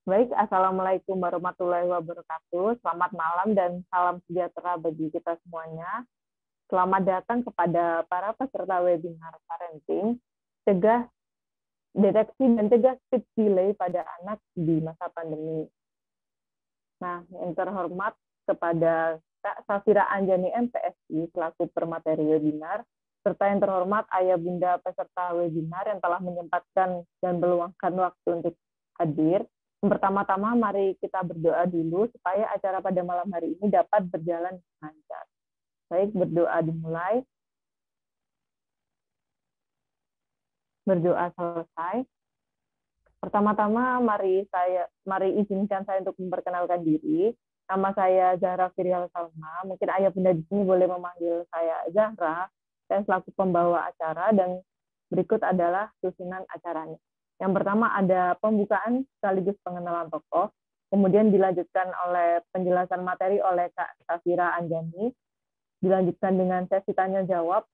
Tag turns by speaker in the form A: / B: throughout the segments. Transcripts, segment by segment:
A: Baik, Assalamualaikum warahmatullahi wabarakatuh. Selamat malam dan salam sejahtera bagi kita semuanya. Selamat datang kepada para peserta webinar parenting, cegah, deteksi dan cegah speech delay pada anak di masa pandemi. Nah, yang terhormat kepada Kak Safira Anjani MPSI selaku permateri webinar, serta yang terhormat ayah bunda peserta webinar yang telah menyempatkan dan meluangkan waktu untuk hadir. Pertama-tama mari kita berdoa dulu supaya acara pada malam hari ini dapat berjalan lancar. Baik, berdoa dimulai. Berdoa selesai. Pertama-tama mari izinkan saya untuk memperkenalkan diri. Nama saya Zahra Firial Salma. Mungkin ayah bunda di sini boleh memanggil saya Zahra. Saya selaku pembawa acara dan berikut adalah susunan acaranya. Yang pertama ada pembukaan sekaligus pengenalan tokoh, kemudian dilanjutkan oleh penjelasan materi oleh Kak Safira Anjani, dilanjutkan dengan sesi tanya jawab,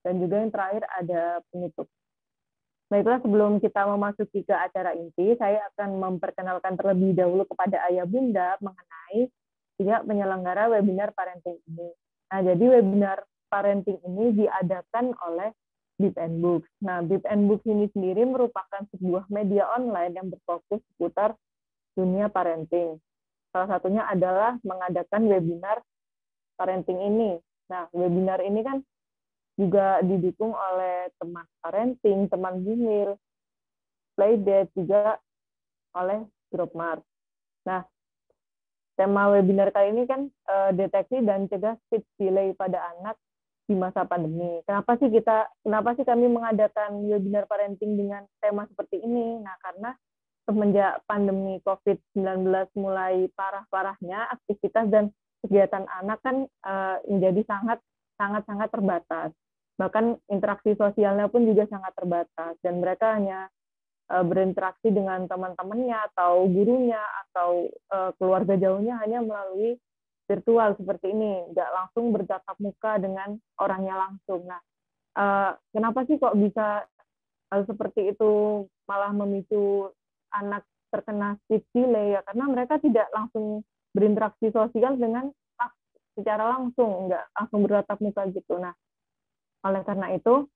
A: dan juga yang terakhir ada penutup. Baiklah, sebelum kita memasuki ke acara inti, saya akan memperkenalkan terlebih dahulu kepada ayah bunda mengenai pihak penyelenggara webinar parenting ini. Nah, jadi webinar parenting ini diadakan oleh Bib and Books. Nah, Bib and Books ini sendiri merupakan sebuah media online yang berfokus seputar dunia parenting. Salah satunya adalah mengadakan webinar parenting ini. Nah, webinar ini kan juga didukung oleh teman parenting, teman Bumil, Playdate, juga oleh Grup Mars. Nah, tema webinar kali ini kan deteksi dan cegah speech delay pada anak di masa pandemi. Kenapa sih kami mengadakan webinar parenting dengan tema seperti ini? Nah, karena semenjak pandemi COVID-19 mulai parah-parahnya, aktivitas dan kegiatan anak kan menjadi sangat terbatas. Bahkan interaksi sosialnya pun juga sangat terbatas, dan mereka hanya berinteraksi dengan teman-temannya atau gurunya atau keluarga jauhnya hanya melalui virtual seperti ini, nggak langsung bertatap muka dengan orangnya langsung. Nah, kenapa sih kok bisa hal seperti itu malah memicu anak terkena speech delay? Ya karena mereka tidak langsung berinteraksi sosial dengan secara langsung, nggak langsung bertatap muka gitu. Nah, oleh karena itu,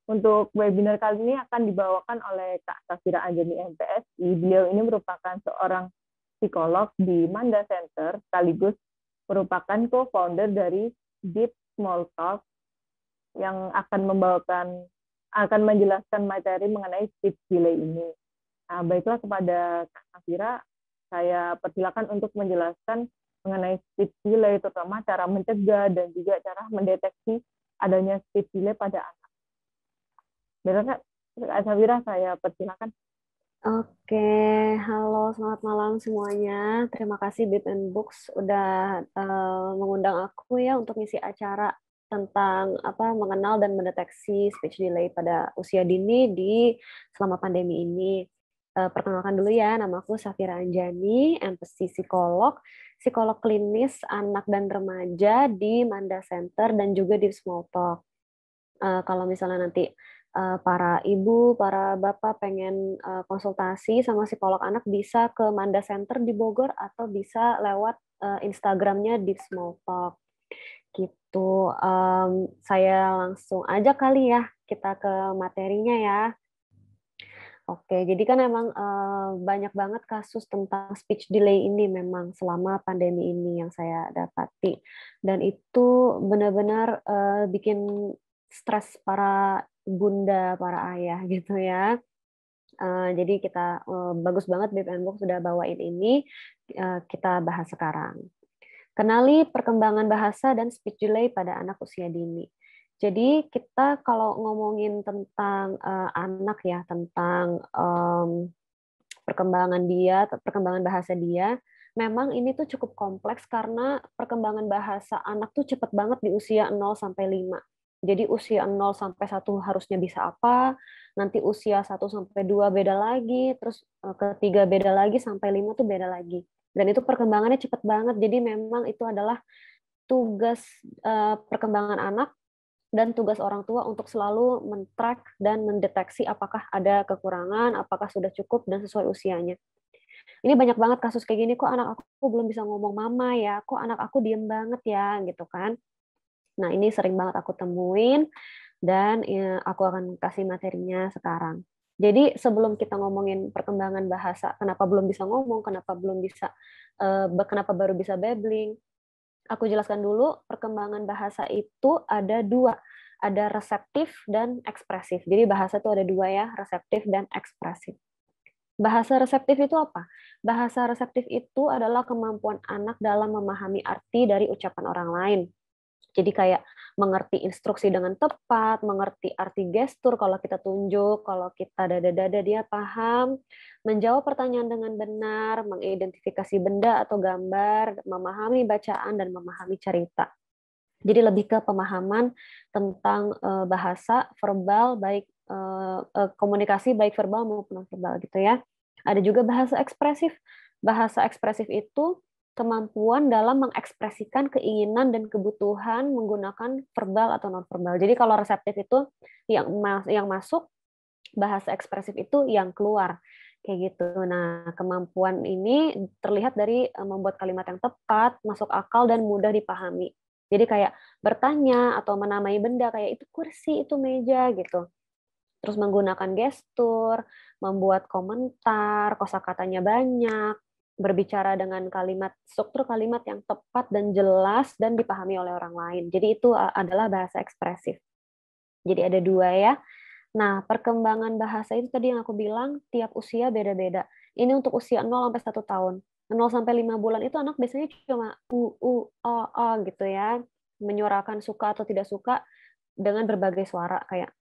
A: untuk webinar kali ini akan dibawakan oleh Kak Safira Anjani MPSI. Beliau ini merupakan seorang psikolog di Manda Center, sekaligus merupakan co-founder dari Deep Small Talk yang akan menjelaskan materi mengenai speech delay ini. Nah, baiklah, kepada Kak Safira, saya persilakan untuk menjelaskan mengenai speech delay, terutama cara mencegah dan juga cara mendeteksi adanya speech delay pada anak. Baiklah, Kak Safira, saya persilakan.
B: Oke, halo, selamat malam semuanya. Terima kasih Bib and Books udah mengundang aku ya untuk ngisi acara tentang mengenal dan mendeteksi speech delay pada usia dini selama pandemi ini. Perkenalkan dulu ya, nama aku Safira Anjani, MPSI psikolog klinis anak dan remaja di Manda Center dan juga di Small Talk. Kalau misalnya nanti para ibu, para bapak pengen konsultasi sama psikolog anak, bisa ke Manda Center di Bogor atau bisa lewat Instagramnya di Small Talk gitu. Saya langsung aja kali ya kita ke materinya ya. Oke, jadi kan emang banyak banget kasus tentang speech delay ini memang selama pandemi ini yang saya dapati, dan itu benar-benar bikin stres para bunda, para ayah gitu ya. Jadi kita bagus banget Bib and Book sudah bawain ini, kita bahas sekarang. Kenali perkembangan bahasa dan speech delay pada anak usia dini. Jadi kita kalau ngomongin tentang anak ya, tentang perkembangan bahasa dia, memang ini tuh cukup kompleks karena perkembangan bahasa anak tuh cepet banget di usia 0 sampai 5. Jadi usia 0 sampai 1 harusnya bisa apa, nanti usia 1 sampai 2 beda lagi, terus ketiga beda lagi, sampai 5 tuh beda lagi. Dan itu perkembangannya cepet banget, jadi memang itu adalah tugas perkembangan anak dan tugas orang tua untuk selalu men-track dan mendeteksi apakah ada kekurangan, apakah sudah cukup dan sesuai usianya. Ini banyak banget kasus kayak gini, kok anak aku belum bisa ngomong mama ya, kok anak aku diem banget ya, gitu kan. Nah, ini sering banget aku temuin, dan ya, aku akan kasih materinya sekarang. Jadi sebelum kita ngomongin perkembangan bahasa, kenapa belum bisa ngomong, kenapa baru bisa babbling, aku jelaskan dulu perkembangan bahasa itu ada dua, ada reseptif dan ekspresif. Jadi bahasa itu ada dua ya, reseptif dan ekspresif. Bahasa reseptif itu apa? Bahasa reseptif itu adalah kemampuan anak dalam memahami arti dari ucapan orang lain. Jadi kayak mengerti instruksi dengan tepat, mengerti arti gestur kalau kita tunjuk, kalau kita dada-dada dia paham, menjawab pertanyaan dengan benar, mengidentifikasi benda atau gambar, memahami bacaan dan memahami cerita. Jadi lebih ke pemahaman tentang bahasa verbal baik komunikasi baik verbal maupun non verbal gitu ya. Ada juga bahasa ekspresif. Bahasa ekspresif itu kemampuan dalam mengekspresikan keinginan dan kebutuhan menggunakan verbal atau non verbal. Jadi kalau reseptif itu yang masuk, bahasa ekspresif itu yang keluar kayak gitu. Nah, kemampuan ini terlihat dari membuat kalimat yang tepat, masuk akal dan mudah dipahami. Jadi kayak bertanya atau menamai benda kayak itu kursi, itu meja gitu. Terus menggunakan gestur, membuat komentar, kosakatanya banyak, berbicara dengan struktur kalimat yang tepat dan jelas dan dipahami oleh orang lain. Jadi itu adalah bahasa ekspresif. Jadi ada dua ya. Nah, perkembangan bahasa itu tadi yang aku bilang tiap usia beda-beda. Ini untuk usia 0 sampai 1 tahun. 0 sampai 5 bulan itu anak biasanya cuma a gitu ya. Menyuarakan suka atau tidak suka dengan berbagai suara kayak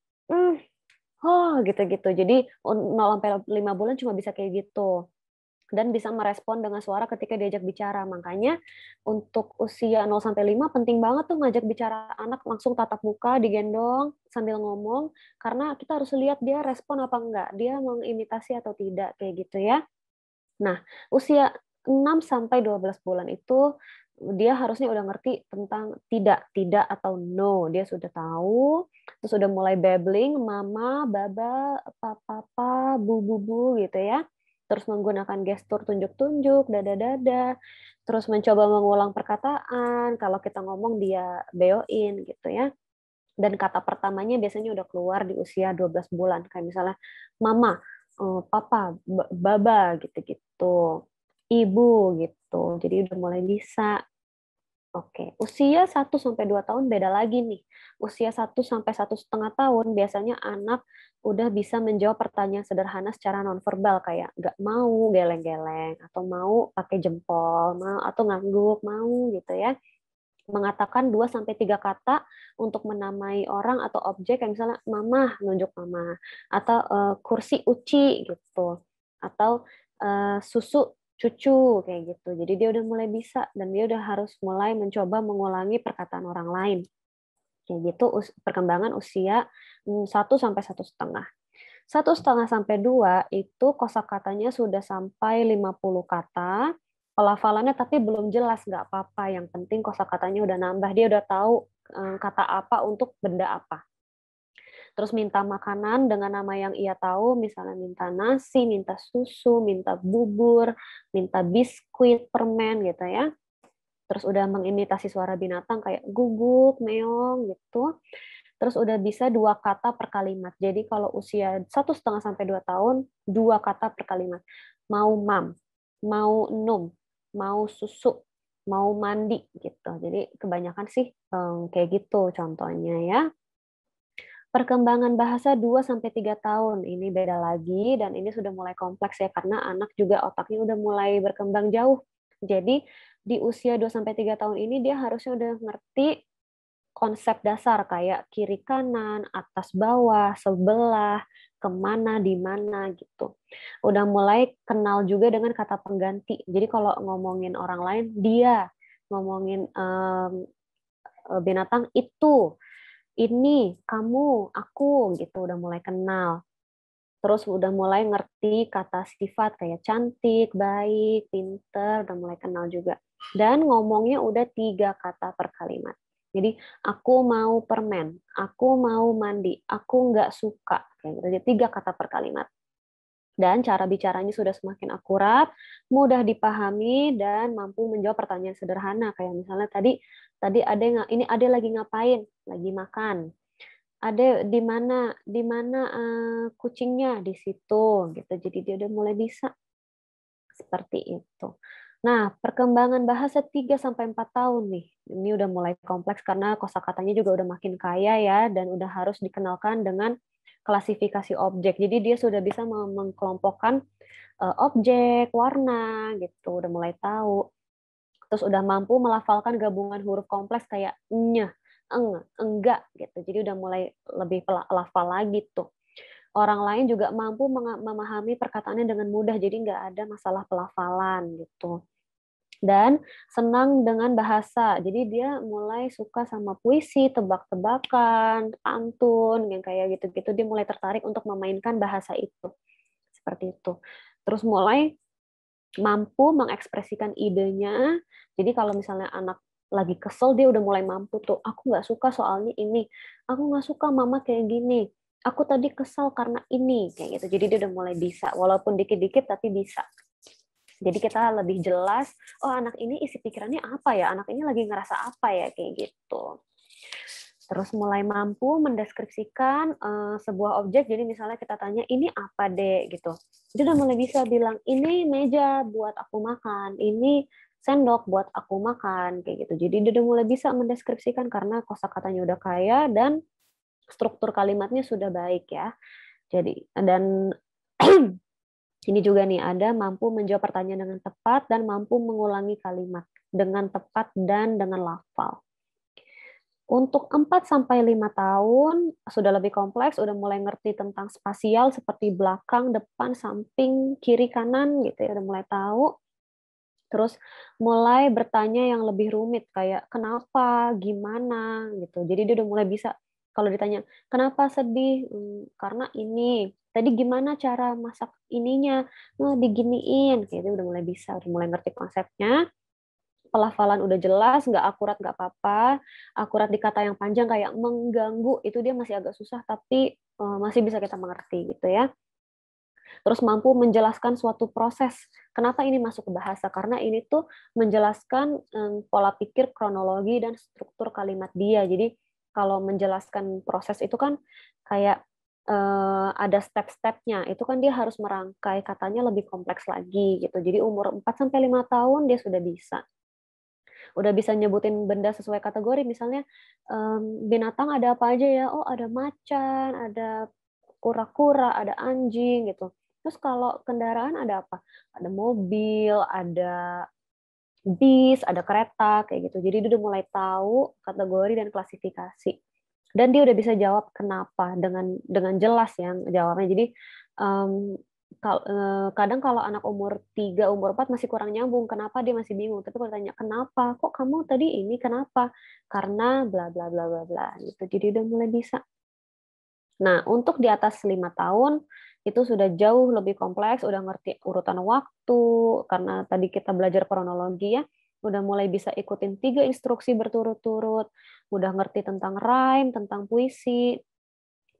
B: oh gitu-gitu. Jadi 0 sampai 5 bulan cuma bisa kayak gitu. Dan bisa merespon dengan suara ketika diajak bicara. Makanya untuk usia 0 sampai 5 penting banget tuh ngajak bicara anak langsung tatap muka, digendong sambil ngomong karena kita harus lihat dia respon apa enggak, dia mengimitasi atau tidak kayak gitu ya. Nah, usia 6 sampai 12 bulan itu dia harusnya udah ngerti tentang tidak atau no. Dia sudah tahu, terus udah mulai babbling, mama, baba, papa, bu gitu ya. Terus menggunakan gestur tunjuk-tunjuk, dada-dada, terus mencoba mengulang perkataan, kalau kita ngomong dia beoin gitu ya. Dan kata pertamanya biasanya udah keluar di usia 12 bulan, kayak misalnya mama, papa, baba gitu-gitu, ibu gitu. Jadi udah mulai bisa. Oke, usia 1 sampai 2 tahun beda lagi nih. Usia 1 sampai 1,5 tahun biasanya anak udah bisa menjawab pertanyaan sederhana secara nonverbal kayak nggak mau geleng-geleng atau mau pakai jempol, mau atau ngangguk, mau gitu ya. Mengatakan 2 sampai 3 kata untuk menamai orang atau objek kayak misalnya mama, nunjuk mama atau kursi uci gitu. Atau susu cucu kayak gitu. Jadi dia udah mulai bisa dan dia udah harus mulai mencoba mengulangi perkataan orang lain. Kayak gitu perkembangan usia 1 sampai 1,5. 1,5 sampai 2 itu kosakatanya sudah sampai 50 kata. Pelafalannya tapi belum jelas, nggak apa-apa. Yang penting kosakatanya udah nambah. Dia udah tahu kata apa untuk benda apa. Terus minta makanan dengan nama yang ia tahu, misalnya minta nasi, minta susu, minta bubur, minta biskuit, permen gitu ya. Terus udah mengimitasi suara binatang kayak guguk, meong gitu. Terus udah bisa 2 kata per kalimat. Jadi kalau usia 1,5 sampai 2 tahun, 2 kata per kalimat. Mau mam, mau num, mau susu, mau mandi gitu. Jadi kebanyakan sih kayak gitu contohnya ya. Perkembangan bahasa 2 sampai 3 tahun ini beda lagi dan ini sudah mulai kompleks ya karena anak juga otaknya udah mulai berkembang jauh. Jadi di usia 2 sampai 3 tahun ini dia harusnya udah ngerti konsep dasar kayak kiri kanan, atas bawah, sebelah, kemana, di mana gitu. Udah mulai kenal juga dengan kata pengganti. Jadi kalau ngomongin orang lain dia, ngomongin binatang itu, ini, kamu, aku gitu udah mulai kenal. Terus udah mulai ngerti kata sifat kayak cantik, baik, pinter, udah mulai kenal juga. Dan ngomongnya udah 3 kata per kalimat. Jadi aku mau permen, aku mau mandi, aku nggak suka. Kayak gitu. Jadi 3 kata per kalimat. Dan cara bicaranya sudah semakin akurat, mudah dipahami, dan mampu menjawab pertanyaan sederhana. Kayak misalnya tadi ini Ade lagi ngapain? Lagi makan. Ade di mana kucingnya? Di situ gitu. Jadi dia udah mulai bisa seperti itu. Nah, perkembangan bahasa 3 sampai 4 tahun nih. Ini udah mulai kompleks karena kosakatanya juga udah makin kaya ya, dan udah harus dikenalkan dengan klasifikasi objek. Jadi dia sudah bisa mengkelompokkan objek, warna gitu, udah mulai tahu. Terus udah mampu melafalkan gabungan huruf kompleks kayak nyeh, enggak gitu. Jadi udah mulai lebih lafal lagi tuh. Orang lain juga mampu memahami perkataannya dengan mudah, jadi nggak ada masalah pelafalan gitu. Dan senang dengan bahasa, jadi dia mulai suka sama puisi, tebak-tebakan, pantun, yang kayak gitu-gitu. Dia mulai tertarik untuk memainkan bahasa itu, seperti itu. Terus mulai mampu mengekspresikan idenya. Jadi kalau misalnya anak lagi kesel, dia udah mulai mampu tuh, aku nggak suka soalnya ini, aku nggak suka mama kayak gini, aku tadi kesal karena ini, kayak gitu. Jadi dia udah mulai bisa, walaupun dikit-dikit tapi bisa. Jadi kita lebih jelas, oh anak ini isi pikirannya apa ya, anak ini lagi ngerasa apa ya, kayak gitu. Terus mulai mampu mendeskripsikan sebuah objek. Jadi misalnya kita tanya, ini apa dek gitu. Dia udah mulai bisa bilang, ini meja buat aku makan, ini sendok buat aku makan, kayak gitu. Jadi dia udah mulai bisa mendeskripsikan karena kosakatanya udah kaya dan struktur kalimatnya sudah baik ya. Jadi dan ini juga nih ada mampu menjawab pertanyaan dengan tepat dan mampu mengulangi kalimat dengan tepat dan dengan lafal. Untuk 4 sampai 5 tahun sudah lebih kompleks, udah mulai ngerti tentang spasial seperti belakang, depan, samping, kiri, kanan gitu ya, udah mulai tahu. Terus mulai bertanya yang lebih rumit kayak kenapa, gimana gitu. Jadi dia udah mulai bisa kalau ditanya, "Kenapa sedih?" Karena ini. Tadi gimana cara masak ininya? Nah, diginiin. Kayak dia udah mulai bisa, udah mulai ngerti konsepnya. Pelafalan udah jelas, nggak akurat nggak apa-apa. Akurat di kata yang panjang kayak mengganggu, itu dia masih agak susah, tapi masih bisa kita mengerti gitu ya. Terus mampu menjelaskan suatu proses. Kenapa ini masuk ke bahasa? Karena ini tuh menjelaskan pola pikir, kronologi, dan struktur kalimat dia. Jadi kalau menjelaskan proses itu kan kayak ada step-stepnya. Itu kan dia harus merangkai katanya lebih kompleks lagi gitu. Jadi umur 4 sampai 5 tahun dia sudah bisa. Udah bisa nyebutin benda sesuai kategori, misalnya binatang ada apa aja ya, oh ada macan, ada kura-kura, ada anjing gitu. Terus kalau kendaraan ada apa? Ada mobil, ada bis, ada kereta, kayak gitu. Jadi dia udah mulai tahu kategori dan klasifikasi. Dan dia udah bisa jawab kenapa dengan jelas yang jawabnya. Jadi kadang kalau anak umur 3, umur 4 masih kurang nyambung, kenapa dia masih bingung. Tapi kalau tanya kenapa, kok kamu tadi ini kenapa? Karena bla bla bla bla bla gitu. Jadi udah mulai bisa. Nah, untuk di atas 5 tahun itu sudah jauh lebih kompleks, udah ngerti urutan waktu, karena tadi kita belajar kronologi ya, udah mulai bisa ikutin 3 instruksi berturut-turut, udah ngerti tentang rhyme, tentang puisi,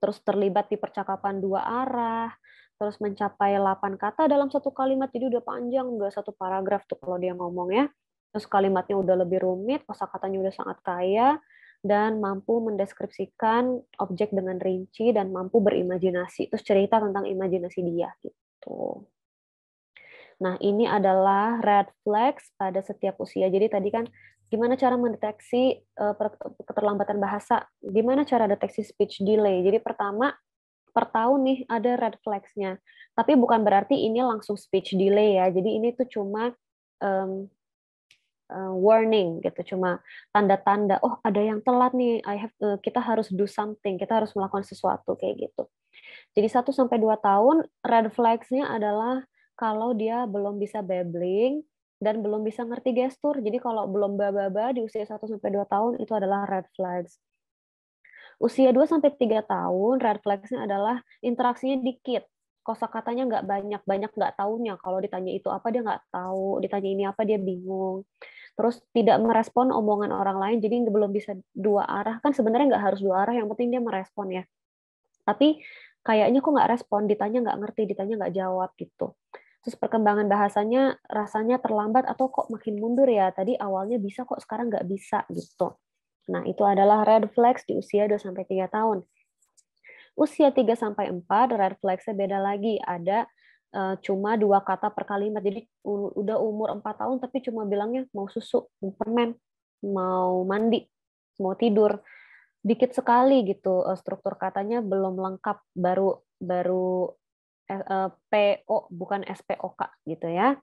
B: terus terlibat di percakapan 2 arah, terus mencapai 8 kata dalam satu kalimat, jadi udah panjang, udah satu paragraf tuh kalau dia ngomong ya. Terus kalimatnya udah lebih rumit, kosakatanya udah sangat kaya, dan mampu mendeskripsikan objek dengan rinci, dan mampu berimajinasi. Terus cerita tentang imajinasi dia gitu. Nah, ini adalah red flags pada setiap usia. Jadi tadi kan gimana cara mendeteksi keterlambatan bahasa? Gimana cara deteksi speech delay? Jadi pertama, per tahun nih ada red flags-nya. Tapi bukan berarti ini langsung speech delay ya. Jadi ini tuh cuma warning gitu, cuma tanda-tanda, oh ada yang telat nih, kita harus do something, kita harus melakukan sesuatu kayak gitu. Jadi 1 sampai 2 tahun red flags-nya adalah kalau dia belum bisa babbling dan belum bisa ngerti gestur. Jadi kalau belum ba-ba-ba di usia 1 sampai 2 tahun itu adalah red flags. Usia 2 sampai 3 tahun red flags-nya adalah interaksinya dikit. Kosakatanya nggak banyak, banyak nggak taunya. Kalau ditanya itu apa dia nggak tahu, ditanya ini apa dia bingung. Terus tidak merespon omongan orang lain, jadi belum bisa dua arah. Kan sebenarnya nggak harus dua arah, yang penting dia merespon ya. Tapi kayaknya kok nggak respon, ditanya nggak ngerti, ditanya nggak jawab gitu. Terus perkembangan bahasanya rasanya terlambat atau kok makin mundur ya. Tadi awalnya bisa kok sekarang nggak bisa gitu. Nah, itu adalah red flags di usia 2-3 tahun. Usia 3-4, red flags-nya beda lagi. Ada cuma 2 kata per kalimat. Jadi udah umur 4 tahun tapi cuma bilangnya mau susu, mau permen, mau mandi, mau tidur. Dikit sekali gitu struktur katanya belum lengkap, baru baru PO bukan SPOK gitu ya.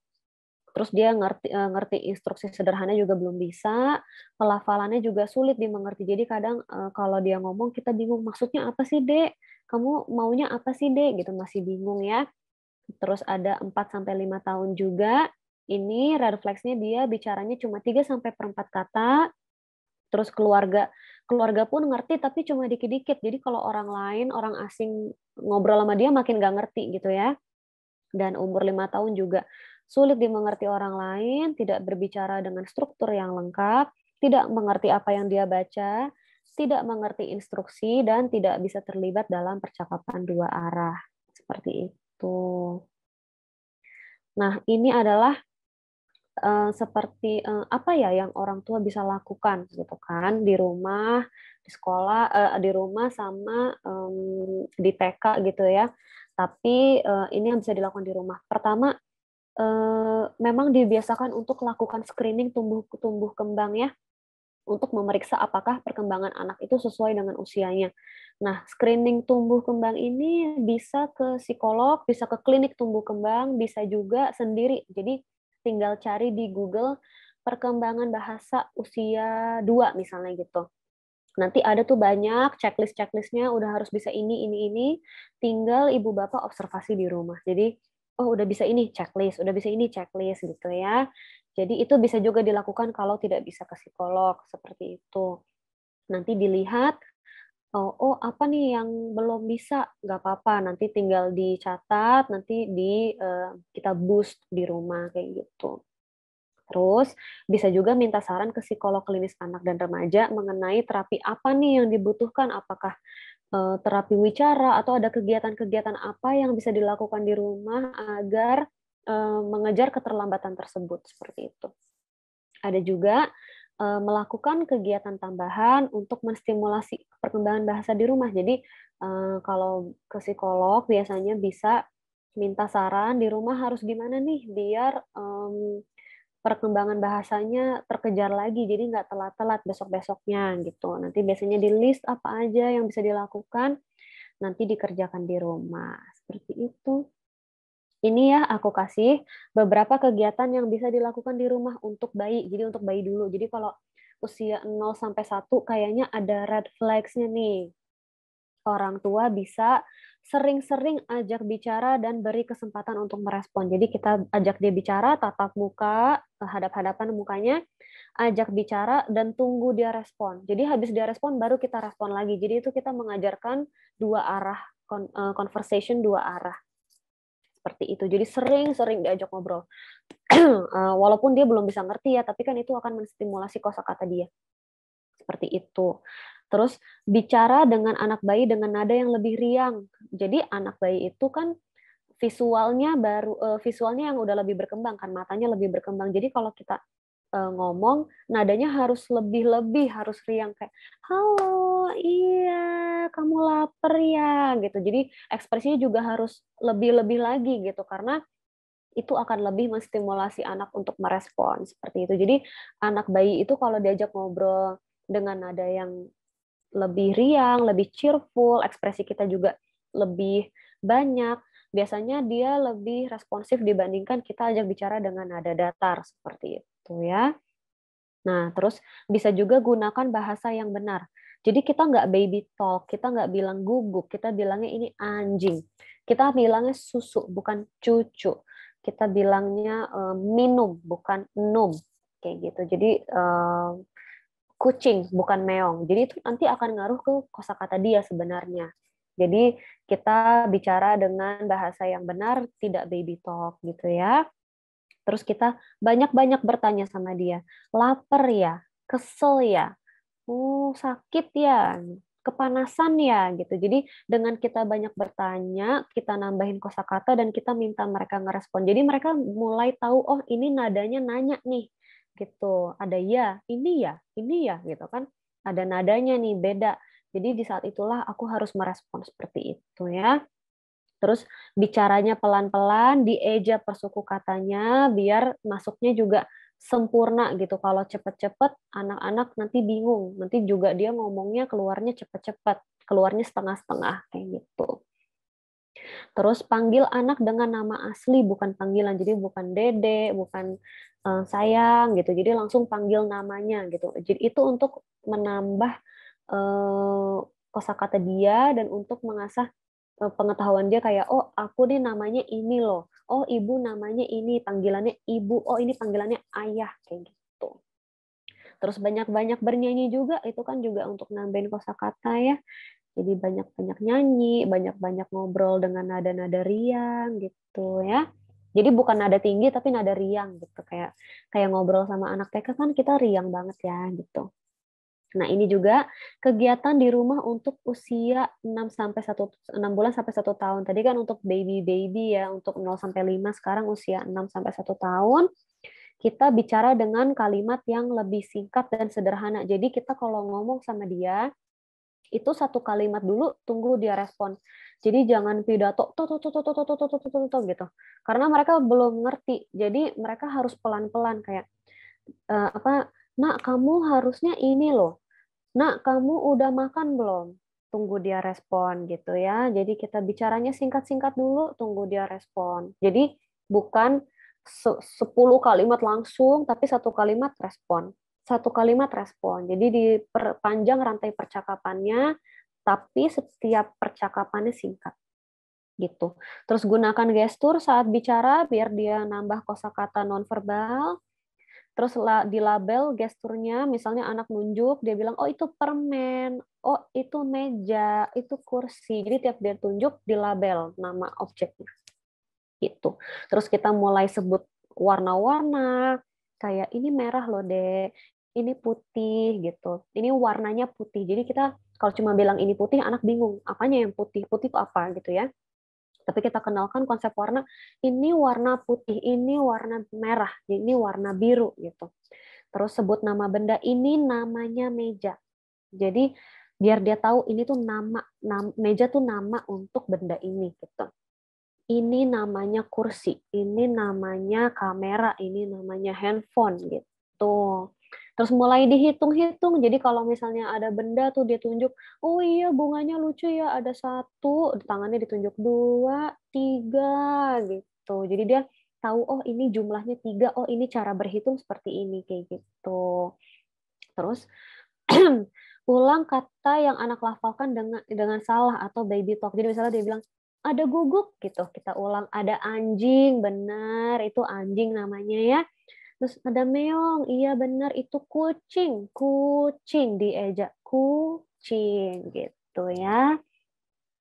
B: Terus dia ngerti instruksi sederhana juga belum bisa, pelafalannya juga sulit dimengerti. Jadi kadang kalau dia ngomong kita bingung maksudnya apa sih, Dek? Kamu maunya apa sih, Dek? Gitu masih bingung ya. Terus ada 4-5 tahun juga. Ini refleksnya dia bicaranya cuma 3-4 kata. Terus keluarga pun ngerti tapi cuma dikit-dikit. Jadi kalau orang lain, orang asing ngobrol sama dia makin nggak ngerti gitu ya. Dan umur 5 tahun juga sulit dimengerti orang lain, tidak berbicara dengan struktur yang lengkap, tidak mengerti apa yang dia baca, tidak mengerti instruksi, dan tidak bisa terlibat dalam percakapan dua arah. Seperti itu. Nah, ini adalah seperti apa ya yang orang tua bisa lakukan gitu kan di rumah, di sekolah, di rumah sama di TK gitu ya. Tapi ini yang bisa dilakukan di rumah. Pertama, memang dibiasakan untuk lakukan screening tumbuh kembang ya, untuk memeriksa apakah perkembangan anak itu sesuai dengan usianya. Nah, screening tumbuh kembang ini bisa ke psikolog, bisa ke klinik tumbuh kembang, bisa juga sendiri. Jadi tinggal cari di Google perkembangan bahasa usia 2 misalnya gitu. Nanti ada tuh banyak checklist-checklistnya, udah harus bisa ini. Tinggal ibu bapak observasi di rumah. Jadi, oh udah bisa ini checklist, udah bisa ini checklist gitu ya. Jadi itu bisa juga dilakukan kalau tidak bisa ke psikolog, seperti itu. Nanti dilihat, oh apa nih yang belum bisa, nggak apa-apa, nanti tinggal dicatat, nanti kita boost di rumah, kayak gitu. Terus bisa juga minta saran ke psikolog klinis anak dan remaja mengenai terapi apa nih yang dibutuhkan, apakah terapi wicara atau ada kegiatan-kegiatan apa yang bisa dilakukan di rumah agar mengejar keterlambatan tersebut, seperti itu. Ada juga melakukan kegiatan tambahan untuk menstimulasi perkembangan bahasa di rumah. Jadi kalau ke psikolog biasanya bisa minta saran di rumah harus gimana nih biar perkembangan bahasanya terkejar lagi, jadi nggak telat-telat besok-besoknya gitu. Nanti biasanya di list apa aja yang bisa dilakukan, nanti dikerjakan di rumah. Seperti itu. Ini ya aku kasih beberapa kegiatan yang bisa dilakukan di rumah untuk bayi. Jadi untuk bayi dulu. Jadi kalau usia 0-1 kayaknya ada red flags-nya nih. Orang tua bisa sering-sering ajak bicara dan beri kesempatan untuk merespon. Jadi kita ajak dia bicara, tatap muka, hadap-hadapan mukanya, ajak bicara dan tunggu dia respon. Jadi habis dia respon baru kita respon lagi. Jadi itu kita mengajarkan dua arah, conversation dua arah. Seperti itu. Jadi sering-sering diajak ngobrol. Walaupun dia belum bisa ngerti ya, tapi kan itu akan menstimulasi kosakata dia. Seperti itu. Terus bicara dengan anak bayi dengan nada yang lebih riang. Jadi anak bayi itu kan visualnya yang udah lebih berkembang kan, matanya lebih berkembang. Jadi kalau kita ngomong nadanya harus lebih harus riang kayak halo, iya, kamu lapar ya gitu. Jadi ekspresinya juga harus lebih lagi gitu karena itu akan lebih menstimulasi anak untuk merespon seperti itu. Jadi anak bayi itu kalau diajak ngobrol dengan nada yang lebih riang, lebih cheerful, ekspresi kita juga lebih banyak. Biasanya dia lebih responsif dibandingkan kita ajak bicara dengan nada datar seperti itu ya. Nah, terus bisa juga gunakan bahasa yang benar. Jadi kita nggak baby talk, kita nggak bilang guguk, kita bilangnya ini anjing. Kita bilangnya susu, bukan cucu. Kita bilangnya minum, bukan num. Kayak gitu. Jadi kucing, bukan meong. Jadi itu nanti akan ngaruh ke kosakata dia sebenarnya. Jadi kita bicara dengan bahasa yang benar, tidak baby talk gitu ya. Terus kita banyak-banyak bertanya sama dia. Lapar ya? Kesel ya? Sakit ya? Kepanasan ya? Gitu. Jadi dengan kita banyak bertanya, kita nambahin kosakata dan kita minta mereka ngerespon. Jadi mereka mulai tahu, oh ini nadanya nanya nih. Gitu. Ada ya, ini ya, gitu kan. Ada nadanya nih, beda. Jadi di saat itulah aku harus merespon seperti itu ya. Terus bicaranya pelan-pelan, dieja persuku katanya, biar masuknya juga sempurna gitu. Kalau cepet-cepet, anak-anak nanti bingung. Nanti juga dia ngomongnya keluarnya cepet-cepet, keluarnya setengah-setengah kayak gitu. Terus panggil anak dengan nama asli, bukan panggilan. Jadi bukan dede, bukan sayang gitu. Jadi langsung panggil namanya gitu. Jadi itu untuk menambah kosakata dia dan untuk mengasah pengetahuan dia kayak, oh aku nih namanya ini loh, oh ibu namanya ini, panggilannya ibu, oh ini panggilannya ayah, kayak gitu. Terus banyak-banyak bernyanyi juga, itu kan juga untuk nambahin kosakata ya. Jadi banyak-banyak nyanyi, banyak-banyak ngobrol dengan nada-nada riang gitu ya. Jadi bukan nada tinggi tapi nada riang gitu, kayak kayak ngobrol sama anak TK kan kita riang banget ya gitu. Nah, ini juga kegiatan di rumah untuk usia 6 bulan sampai 1 tahun. Tadi kan untuk baby-baby ya, untuk 0 sampai 5, sekarang usia 6 sampai 1 tahun. Kita bicara dengan kalimat yang lebih singkat dan sederhana. Jadi kita kalau ngomong sama dia, itu satu kalimat dulu, tunggu dia respon. Jadi jangan pidato gitu. Karena mereka belum ngerti. Jadi mereka harus pelan-pelan kayak apa? Nak, kamu harusnya ini loh. Nak, kamu udah makan belum? Tunggu dia respon gitu ya. Jadi kita bicaranya singkat-singkat dulu, tunggu dia respon. Jadi bukan 10 kalimat langsung, tapi satu kalimat respon. Satu kalimat respon. Jadi diperpanjang rantai percakapannya, tapi setiap percakapannya singkat gitu. Terus gunakan gestur saat bicara biar dia nambah kosakata nonverbal. Terus di label gesturnya, misalnya anak nunjuk, dia bilang, oh itu permen, oh itu meja, itu kursi. Jadi tiap dia tunjuk, di label nama objeknya. Gitu. Terus kita mulai sebut warna-warna, kayak ini merah loh dek, ini putih gitu. Ini warnanya putih. Jadi kita kalau cuma bilang ini putih, anak bingung, apanya yang putih? Putih itu apa gitu ya. Tapi kita kenalkan konsep warna, ini warna putih, ini warna merah, ini warna biru gitu. Terus sebut nama benda, ini namanya meja. Jadi biar dia tahu ini tuh meja tuh nama untuk benda ini gitu. Ini namanya kursi, ini namanya kamera, ini namanya handphone gitu. Terus mulai dihitung-hitung. Jadi kalau misalnya ada benda tuh dia tunjuk, oh iya bunganya lucu ya, ada 1, tangannya ditunjuk 2, 3 gitu. Jadi dia tahu, oh ini jumlahnya 3, oh ini cara berhitung seperti ini kayak gitu. Terus ulang kata yang anak lafalkan dengan salah atau baby talk. Jadi misalnya dia bilang ada guguk gitu, kita ulang ada anjing, benar itu anjing namanya ya. Terus ada meong, iya benar itu kucing, kucing dieja kucing gitu ya.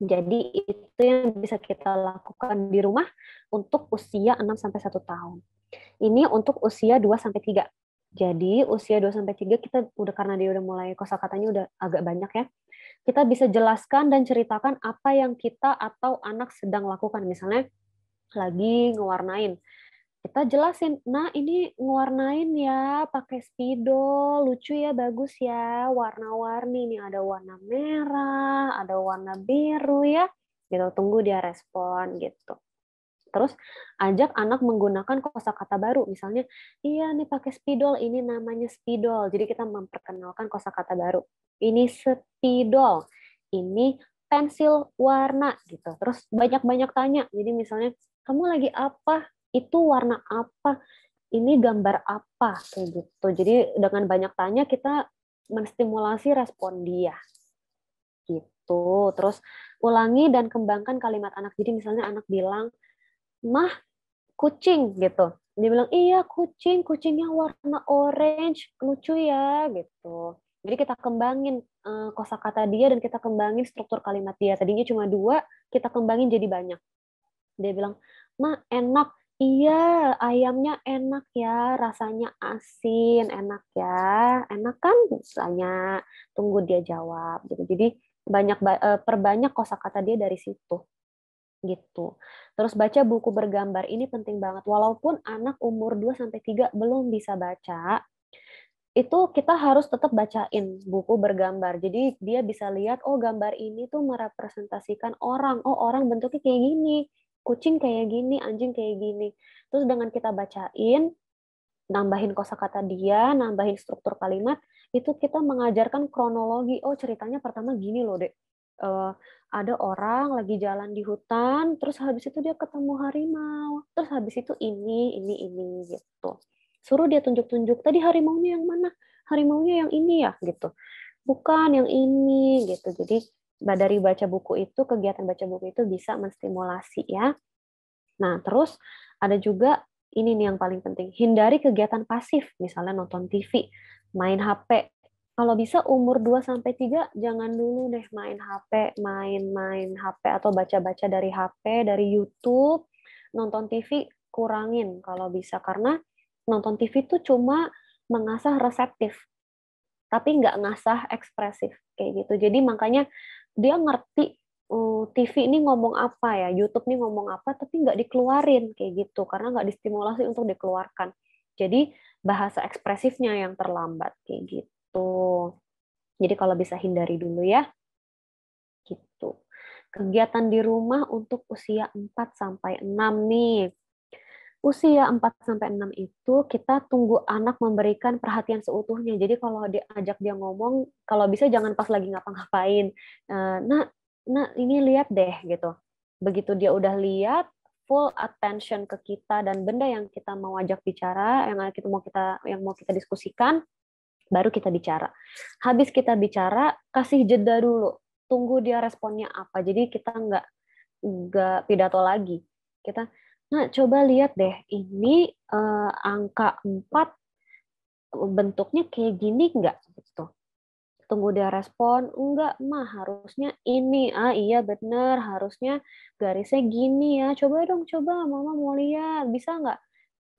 B: Jadi itu yang bisa kita lakukan di rumah untuk usia 6 sampai 1 tahun. Ini untuk usia 2 sampai 3. Jadi usia 2 sampai 3 kita udah karena dia udah mulai kosakatanya udah agak banyak ya. Kita bisa jelaskan dan ceritakan apa yang kita atau anak sedang lakukan. Misalnya lagi ngewarnain. Kita jelasin, nah ini ngewarnain ya pakai spidol, lucu ya, bagus ya, warna-warni nih ada warna merah, ada warna biru ya. Gitu, tunggu dia respon gitu. Terus ajak anak menggunakan kosakata baru, misalnya, iya nih pakai spidol, ini namanya spidol. Jadi kita memperkenalkan kosakata baru. Ini spidol, ini pensil warna gitu. Terus banyak-banyak tanya. Jadi misalnya, kamu lagi apa? Itu warna apa? Ini gambar apa? Kayak gitu. Jadi dengan banyak tanya kita menstimulasi respon dia. Gitu. Terus ulangi dan kembangkan kalimat anak. Jadi misalnya anak bilang, "Mah, kucing," gitu. Dia bilang, "Iya, kucing, kucingnya warna orange, lucu ya," gitu. Jadi kita kembangin kosakata dia dan kita kembangin struktur kalimat dia. Tadinya cuma 2, kita kembangin jadi banyak. Dia bilang, "Ma, enak. Iya, ayamnya enak ya, rasanya asin, enak ya. Enak kan? Misalnya, tunggu dia jawab gitu. Jadi perbanyak kosakata dia dari situ gitu. Terus baca buku bergambar ini penting banget. Walaupun anak umur 2 sampai 3 belum bisa baca, itu kita harus tetap bacain buku bergambar. Jadi dia bisa lihat, oh gambar ini tuh merepresentasikan orang. Oh orang bentuknya kayak gini, kucing kayak gini, anjing kayak gini. Terus dengan kita bacain, nambahin kosakata dia, nambahin struktur kalimat, itu kita mengajarkan kronologi. Oh ceritanya pertama gini loh, Dek. Ada orang lagi jalan di hutan, terus habis itu dia ketemu harimau, terus habis itu ini gitu. Suruh dia tunjuk-tunjuk, tadi harimaunya yang mana? Harimaunya yang ini ya gitu. Bukan yang ini gitu. Jadi dari baca buku itu, kegiatan baca buku itu bisa menstimulasi ya. Nah, terus ada juga ini nih yang paling penting, hindari kegiatan pasif, misalnya nonton TV, main HP. Kalau bisa umur 2 sampai 3 jangan dulu deh main HP, main-main HP atau baca-baca dari HP, dari YouTube, nonton TV kurangin kalau bisa karena nonton TV itu cuma mengasah reseptif, tapi nggak ngasah ekspresif kayak gitu. Jadi makanya dia ngerti TV ini ngomong apa ya, YouTube ini ngomong apa, tapi nggak dikeluarin kayak gitu karena nggak distimulasi untuk dikeluarkan. Jadi bahasa ekspresifnya yang terlambat kayak gitu. Jadi kalau bisa hindari dulu ya, gitu. Kegiatan di rumah untuk usia 4 sampai 6 nih. Usia 4 sampai 6 itu kita tunggu anak memberikan perhatian seutuhnya. Jadi kalau diajak dia ngomong, kalau bisa jangan pas lagi ngapa-ngapain. Nak, nak ini lihat deh gitu. Begitu dia udah lihat, full attention ke kita dan benda yang kita mau ajak bicara, yang mau kita diskusikan, baru kita bicara. Habis kita bicara, kasih jeda dulu. Tunggu dia responnya apa. Jadi kita nggak pidato lagi. Kita, nah coba lihat deh, ini angka 4 bentuknya kayak gini nggak? Gitu. Tunggu dia respon, enggak mah harusnya ini, iya bener, harusnya garisnya gini ya, coba dong, coba mama mau lihat, bisa nggak?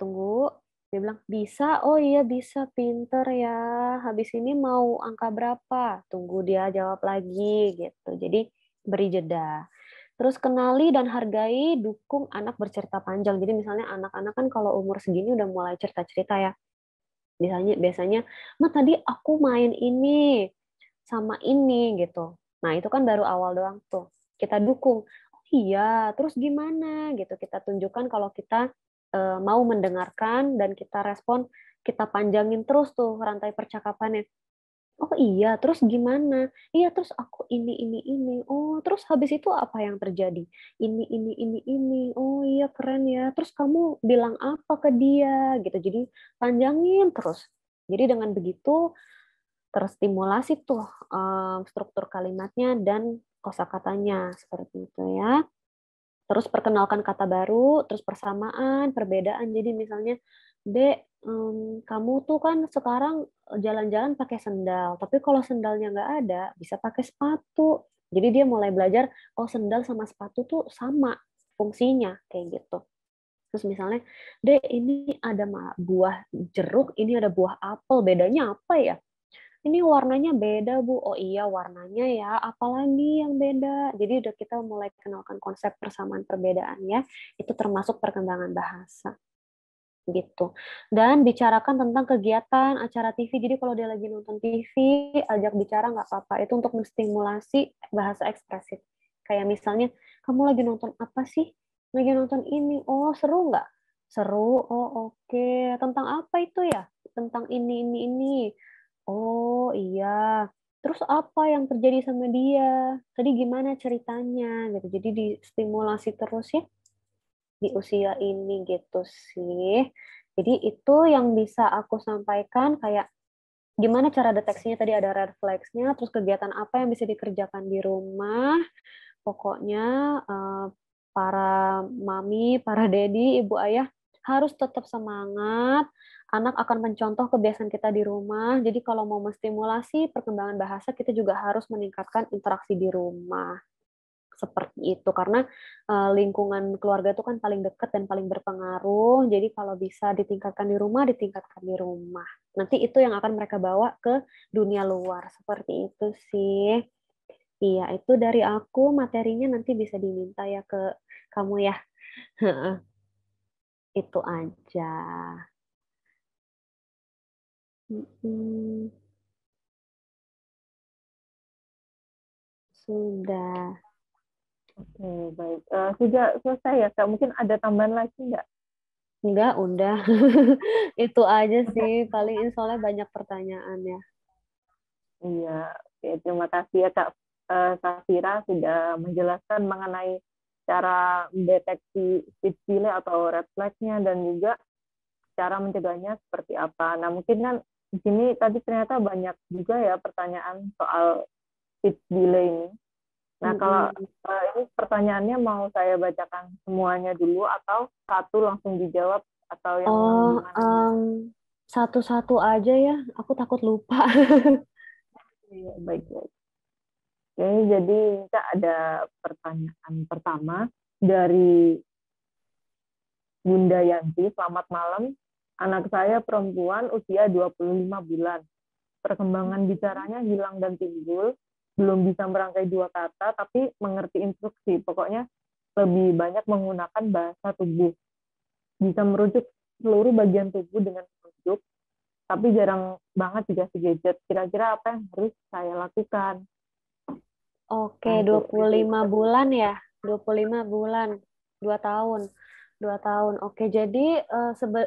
B: Tunggu, dia bilang, bisa, oh iya bisa, pinter ya, habis ini mau angka berapa? Tunggu dia jawab lagi, gitu. Jadi beri jeda. Terus kenali dan hargai, dukung anak bercerita panjang. Jadi misalnya anak-anak kan kalau umur segini udah mulai cerita-cerita ya. Biasanya, "Ma tadi aku main ini sama ini," gitu. Nah, itu kan baru awal doang tuh. Kita dukung. "Oh iya, terus gimana?" gitu. Kita tunjukkan kalau kita mau mendengarkan dan kita respon, kita panjangin terus tuh rantai percakapannya. Oh iya, terus gimana? Iya, terus aku ini. Oh, terus habis itu apa yang terjadi? Ini. Oh iya, keren ya. Terus kamu bilang apa ke dia? Gitu. Jadi panjangin terus. Jadi dengan begitu terstimulasi tuh struktur kalimatnya dan kosakatanya seperti itu ya. Terus perkenalkan kata baru, terus persamaan, perbedaan. Jadi misalnya, Dek, kamu tuh kan sekarang jalan-jalan pakai sendal, tapi kalau sendalnya nggak ada, bisa pakai sepatu. Jadi dia mulai belajar, oh sendal sama sepatu tuh sama fungsinya, kayak gitu. Terus misalnya, Dek, ini ada buah jeruk, ini ada buah apel, bedanya apa ya? Ini warnanya beda, Bu. Oh iya, warnanya ya. Apalagi yang beda? Jadi udah kita mulai kenalkan konsep persamaan perbedaan ya. Itu termasuk perkembangan bahasa gitu. Dan bicarakan tentang kegiatan acara TV. Jadi kalau dia lagi nonton TV, ajak bicara nggak apa-apa. Itu untuk menstimulasi bahasa ekspresif. Kayak misalnya, kamu lagi nonton apa sih? Lagi nonton ini. Oh, seru nggak? Seru. Oh, oke. Tentang apa itu ya? Tentang ini. Oh, iya. Terus apa yang terjadi sama dia? Tadi gimana ceritanya gitu. Jadi distimulasi terus ya di usia ini gitu sih. Jadi itu yang bisa aku sampaikan kayak gimana cara deteksinya tadi ada red flags-nya, terus kegiatan apa yang bisa dikerjakan di rumah. Pokoknya para mami, para dedi, ibu ayah harus tetap semangat. Anak akan mencontoh kebiasaan kita di rumah. Jadi kalau mau menstimulasi perkembangan bahasa, kita juga harus meningkatkan interaksi di rumah. seperti itu karena lingkungan keluarga itu kan paling dekat dan paling berpengaruh. Jadi kalau bisa ditingkatkan di rumah, ditingkatkan di rumah. Nanti itu yang akan mereka bawa ke dunia luar. Seperti itu sih. Iya, itu dari aku. Materinya nanti bisa diminta ya ke kamu ya. Itu aja. Sudah.
A: Oke, baik. Sudah selesai ya, Kak? Mungkin ada tambahan lagi nggak?
B: Enggak, udah. Itu aja sih. Paling ini soalnya banyak pertanyaan ya.
A: Iya, oke. Terima kasih ya Kak Safira sudah menjelaskan mengenai cara mendeteksi speech delay atau red flag-nya dan juga cara mencegahnya seperti apa. Nah, mungkin kan di sini tadi ternyata banyak juga ya pertanyaan soal speech delay ini. Nah, kalau ini pertanyaannya mau saya bacakan semuanya dulu atau satu langsung dijawab atau yang
B: Oh,
A: gimana?
B: satu-satu aja ya. Aku takut lupa.
A: Iya, baik, baik. Oke, jadi kita ada pertanyaan pertama dari Bunda Yanti. Selamat malam. Anak saya perempuan usia 25 bulan. Perkembangan bicaranya hilang dan timbul. Belum bisa merangkai dua kata, tapi mengerti instruksi. Pokoknya lebih banyak menggunakan bahasa tubuh. Bisa merujuk seluruh bagian tubuh dengan menunjuk, tapi jarang banget dikasih gadget. Kira-kira apa yang harus saya lakukan?
B: Oke,
A: Nah, itu
B: 25 bulan ya. 25 bulan. 2 tahun. 2 tahun. Oke, jadi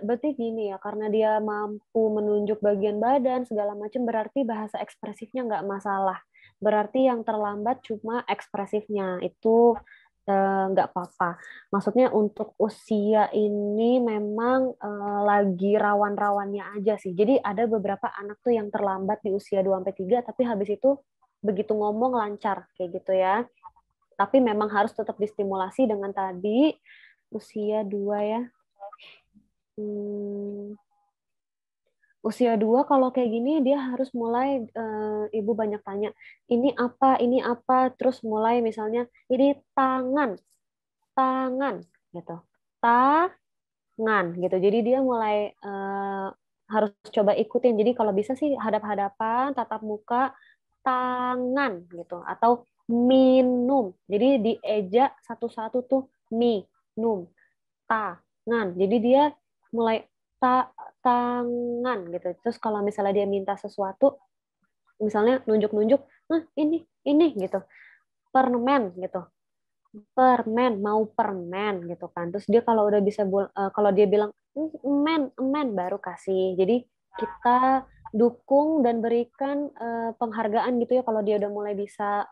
B: berarti gini ya, karena dia mampu menunjuk bagian badan, segala macam, berarti bahasa ekspresifnya nggak masalah. Berarti yang terlambat cuma ekspresifnya. Itu nggak apa-apa. Maksudnya untuk usia ini memang lagi rawan-rawannya aja sih. Jadi ada beberapa anak tuh yang terlambat di usia 2-3, tapi habis itu begitu ngomong lancar kayak gitu ya. Tapi memang harus tetap distimulasi dengan tadi usia 2 ya. Hmm, usia 2 kalau kayak gini dia harus mulai ibu banyak tanya, ini apa, terus mulai misalnya ini tangan, tangan gitu. Tangan gitu. Jadi dia mulai harus coba ikutin. Jadi kalau bisa sih hadap-hadapan, tatap muka, tangan gitu atau minum. Jadi dieja satu-satu tuh minum, tangan. Jadi dia mulai ta tangan gitu. Terus kalau misalnya dia minta sesuatu, misalnya nunjuk-nunjuk, nah ini gitu, permen gitu, permen mau permen gitu kan. Terus dia kalau udah bisa kalau dia bilang men baru kasih. Jadi kita dukung dan berikan penghargaan gitu ya kalau dia udah mulai bisa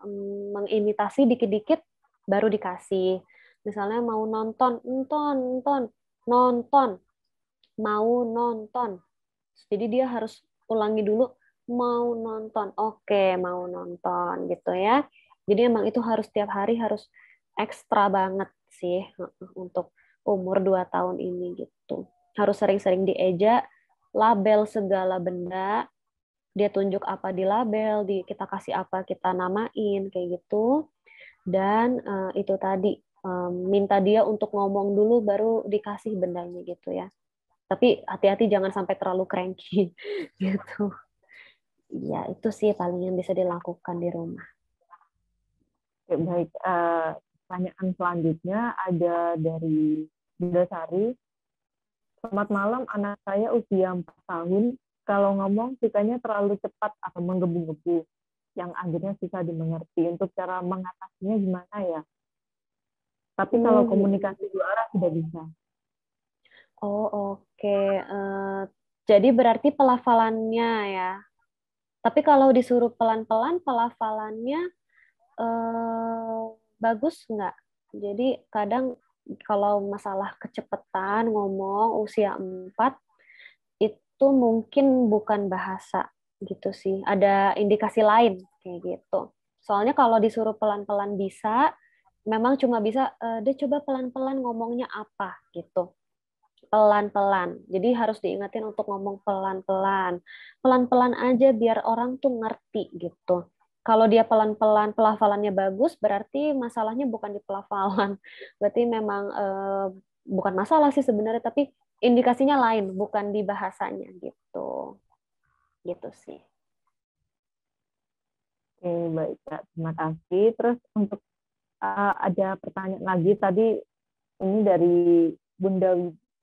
B: mengimitasi dikit-dikit baru dikasih. Misalnya mau nonton, nonton, nonton, nonton, mau nonton. Jadi dia harus ulangi dulu mau nonton. Oke, mau nonton gitu ya. Jadi emang itu harus tiap hari harus ekstra banget sih untuk umur 2 tahun ini gitu. Harus sering-sering dieja, label segala benda, dia tunjuk apa di label, kita kasih apa kita namain kayak gitu. Dan itu tadi minta dia untuk ngomong dulu baru dikasih bendanya gitu ya. Tapi hati-hati jangan sampai terlalu cranky gitu. Ya, itu sih paling yang bisa dilakukan di rumah.
A: Oke, baik. Pertanyaan selanjutnya ada dari Bunda Sari. Selamat malam, anak saya usia 4 tahun. Kalau ngomong sukanya terlalu cepat atau menggebu-gebu, yang akhirnya susah dimengerti. Untuk cara mengatasinya gimana ya? Tapi kalau komunikasi dua arah sudah bisa.
B: Oh, oke. Jadi berarti pelafalannya ya. Tapi kalau disuruh pelan-pelan, pelafalannya eh, bagus nggak? Jadi kadang kalau masalah kecepatan ngomong usia 4 itu mungkin bukan bahasa gitu sih. Ada indikasi lain kayak gitu. Soalnya kalau disuruh pelan-pelan bisa, memang cuma bisa dia coba pelan-pelan ngomongnya apa gitu. Pelan-pelan. Jadi harus diingatin untuk ngomong pelan-pelan. Pelan-pelan aja biar orang tuh ngerti gitu. Kalau dia pelan-pelan pelafalannya bagus, berarti masalahnya bukan di pelafalan. Berarti memang bukan masalah sih sebenarnya, tapi indikasinya lain, bukan di bahasanya gitu. Gitu sih.
A: Oke, baik Kak. Terima kasih. Terus untuk ada pertanyaan lagi tadi ini dari Bunda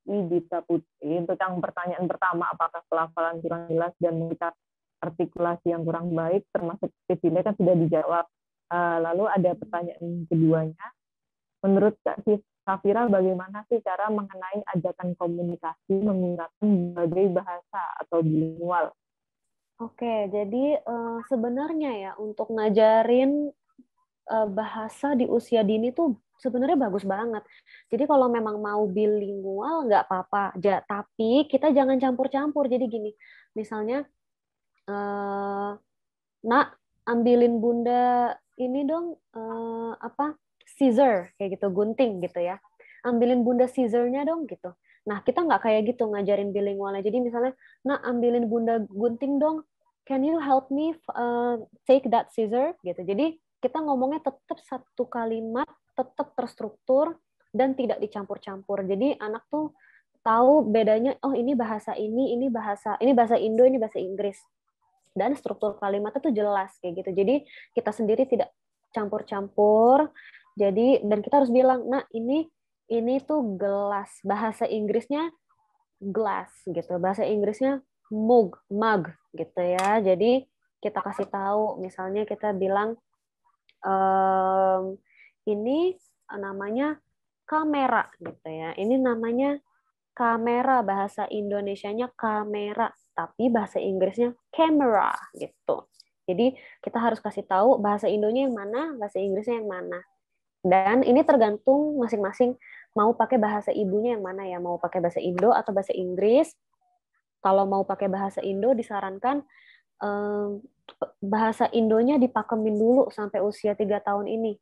A: Widita Putri. Untuk yang pertanyaan pertama, apakah pelafalan kurang jelas dan mengikat artikulasi yang kurang baik, termasuk speech delay kan sudah dijawab. Lalu ada pertanyaan keduanya. Menurut Kak Safira, bagaimana sih cara mengenai ajakan komunikasi menggunakan berbagai bahasa atau bilingual?
B: Oke, jadi sebenarnya ya untuk ngajarin bahasa di usia dini tuh sebenarnya bagus banget. Jadi kalau memang mau bilingual nggak apa-apa, tapi kita jangan campur-campur. Jadi gini, misalnya, nak ambilin bunda ini dong, apa, scissor kayak gitu, gunting gitu ya. Ambilin bunda scissor-nya dong gitu. Nah kita nggak kayak gitu ngajarin bilingualnya. Jadi misalnya, nak ambilin bunda gunting dong, can you help me take that scissor gitu. Jadi kita ngomongnya tetap satu kalimat, tetap terstruktur dan tidak dicampur-campur. Jadi anak tuh tahu bedanya, oh ini bahasa Indo, ini bahasa Inggris, dan struktur kalimatnya tuh jelas kayak gitu. Jadi kita sendiri tidak campur-campur. Jadi dan kita harus bilang, nah ini tuh gelas. Bahasa Inggrisnya glass gitu. Bahasa Inggrisnya mug gitu ya. Jadi kita kasih tahu, misalnya kita bilang, ehm, ini namanya kamera gitu ya. Ini namanya kamera, bahasa Indonesianya kamera, tapi bahasa Inggrisnya camera gitu. Jadi kita harus kasih tahu bahasa Indonya yang mana, bahasa Inggrisnya yang mana. Dan ini tergantung masing-masing mau pakai bahasa ibunya yang mana ya, mau pakai bahasa Indo atau bahasa Inggris. Kalau mau pakai bahasa Indo disarankan eh, bahasa Indonya dipakemin dulu sampai usia 3 tahun ini.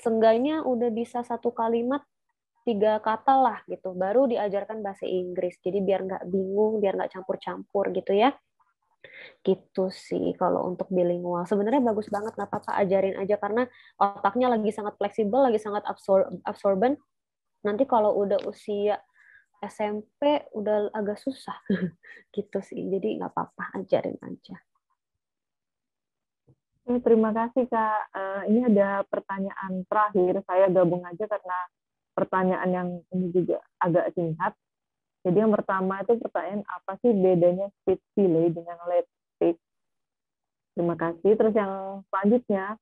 B: Seenggaknya udah bisa satu kalimat 3 kata lah gitu, baru diajarkan bahasa Inggris. Jadi biar nggak bingung, biar nggak campur-campur gitu ya. Gitu sih kalau untuk bilingual. Sebenarnya bagus banget, nggak apa-apa, ajarin aja karena otaknya lagi sangat fleksibel, lagi sangat absorben. Nanti kalau udah usia SMP udah agak susah gitu sih. Jadi nggak apa-apa, ajarin aja.
A: Terima kasih Kak. Ini ada pertanyaan terakhir. Saya gabung aja karena pertanyaan yang ini juga agak singkat. Jadi yang pertama itu pertanyaan apa sih bedanya speech delay dengan late speech? Terima kasih. Terus yang selanjutnya,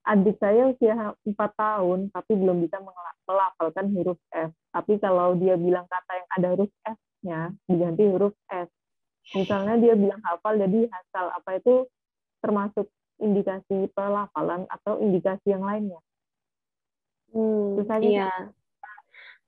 A: adik saya usia 4 tahun tapi belum bisa melafalkan huruf F. Tapi kalau dia bilang kata yang ada huruf F-nya diganti huruf S. Misalnya dia bilang hafal jadi hasal. Apa itu termasuk indikasi pelafalan atau indikasi yang lainnya? Itu saja.
B: Iya.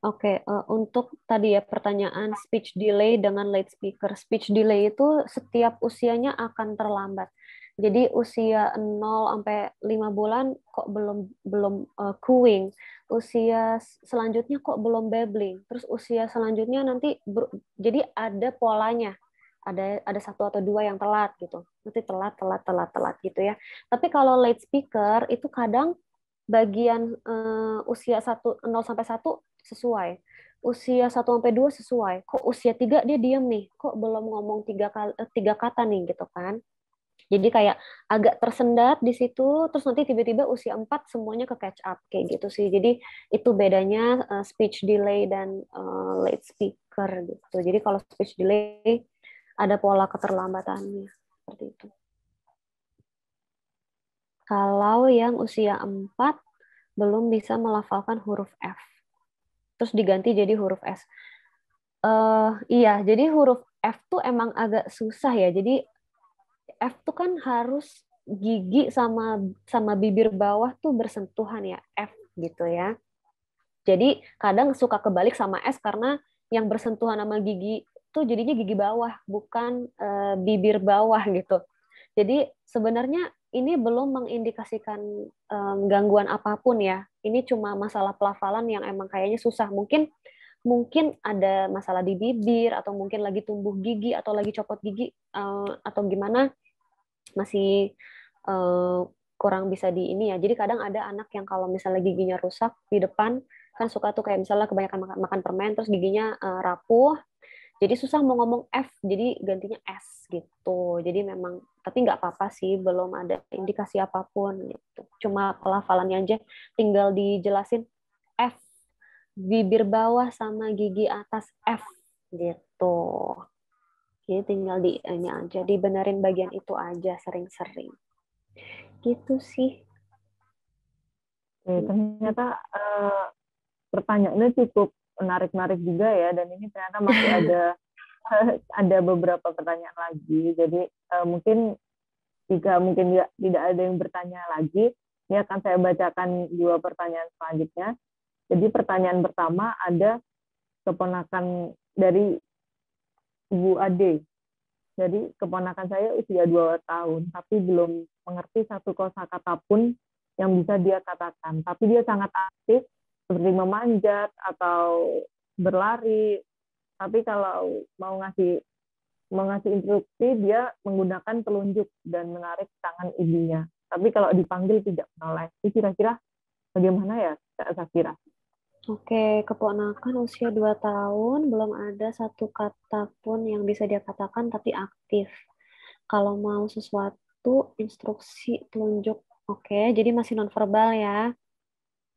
B: Oke, untuk tadi ya pertanyaan speech delay dengan late speaker. Speech delay itu setiap usianya akan terlambat. Jadi usia 0 sampai 5 bulan kok belum belum cooing. Usia selanjutnya kok belum babbling. Terus usia selanjutnya nanti jadi ada polanya. Ada satu atau dua yang telat gitu. Nanti telat gitu ya. Tapi kalau late speaker itu kadang bagian usia 0 sampai 1 sesuai. Usia 1 sampai 2 sesuai. Kok usia 3 dia diam nih? Kok belum ngomong 3 kata nih gitu kan? Jadi kayak agak tersendat di situ, terus nanti tiba-tiba usia 4 semuanya ke catch up kayak gitu sih. Jadi itu bedanya speech delay dan late speaker gitu. Jadi kalau speech delay ada pola keterlambatannya seperti itu. Kalau yang usia 4 belum bisa melafalkan huruf F. Terus diganti jadi huruf S. Iya, jadi huruf F tuh emang agak susah ya. Jadi F tuh kan harus gigi sama sama bibir bawah tuh bersentuhan ya, F gitu ya. Jadi kadang suka kebalik sama S karena yang bersentuhan sama gigi tuh jadinya gigi bawah, bukan bibir bawah gitu. Jadi sebenarnya ini belum mengindikasikan gangguan apapun ya. Ini cuma masalah pelafalan yang emang kayaknya susah. Mungkin mungkin ada masalah di bibir atau mungkin lagi tumbuh gigi atau lagi copot gigi atau gimana, masih kurang bisa di ini ya. Jadi kadang ada anak yang kalau misalnya giginya rusak di depan kan suka tuh kayak misalnya kebanyakan makan permen terus giginya rapuh, jadi susah mau ngomong F, jadi gantinya S gitu. Jadi memang, tapi nggak apa-apa sih, belum ada indikasi apapun gitu. Cuma pelafalannya aja tinggal dijelasin F, bibir bawah sama gigi atas F gitu. Jadi tinggal di ini aja, dibenerin bagian itu aja sering-sering. Gitu sih.
A: Ternyata pertanyaannya cukup menarik-narik juga ya, dan ini ternyata masih ada ada beberapa pertanyaan lagi. Jadi mungkin jika mungkin tidak ada yang bertanya lagi, ini akan saya bacakan 2 pertanyaan selanjutnya. Jadi pertanyaan pertama ada keponakan dari Ibu Ade. Jadi keponakan saya usia 2 tahun, tapi belum mengerti satu kosakata pun yang bisa dia katakan. Tapi dia sangat aktif, seperti memanjat atau berlari. Tapi kalau mau ngasih instruksi, dia menggunakan telunjuk dan menarik tangan ibunya. Tapi kalau dipanggil tidak menoleh. Itu kira-kira bagaimana ya, Kak Safira?
B: Oke, keponakan usia 2 tahun, belum ada satu kata pun yang bisa dia katakan, tapi aktif. Kalau mau sesuatu, instruksi, telunjuk. Oke, jadi masih nonverbal ya.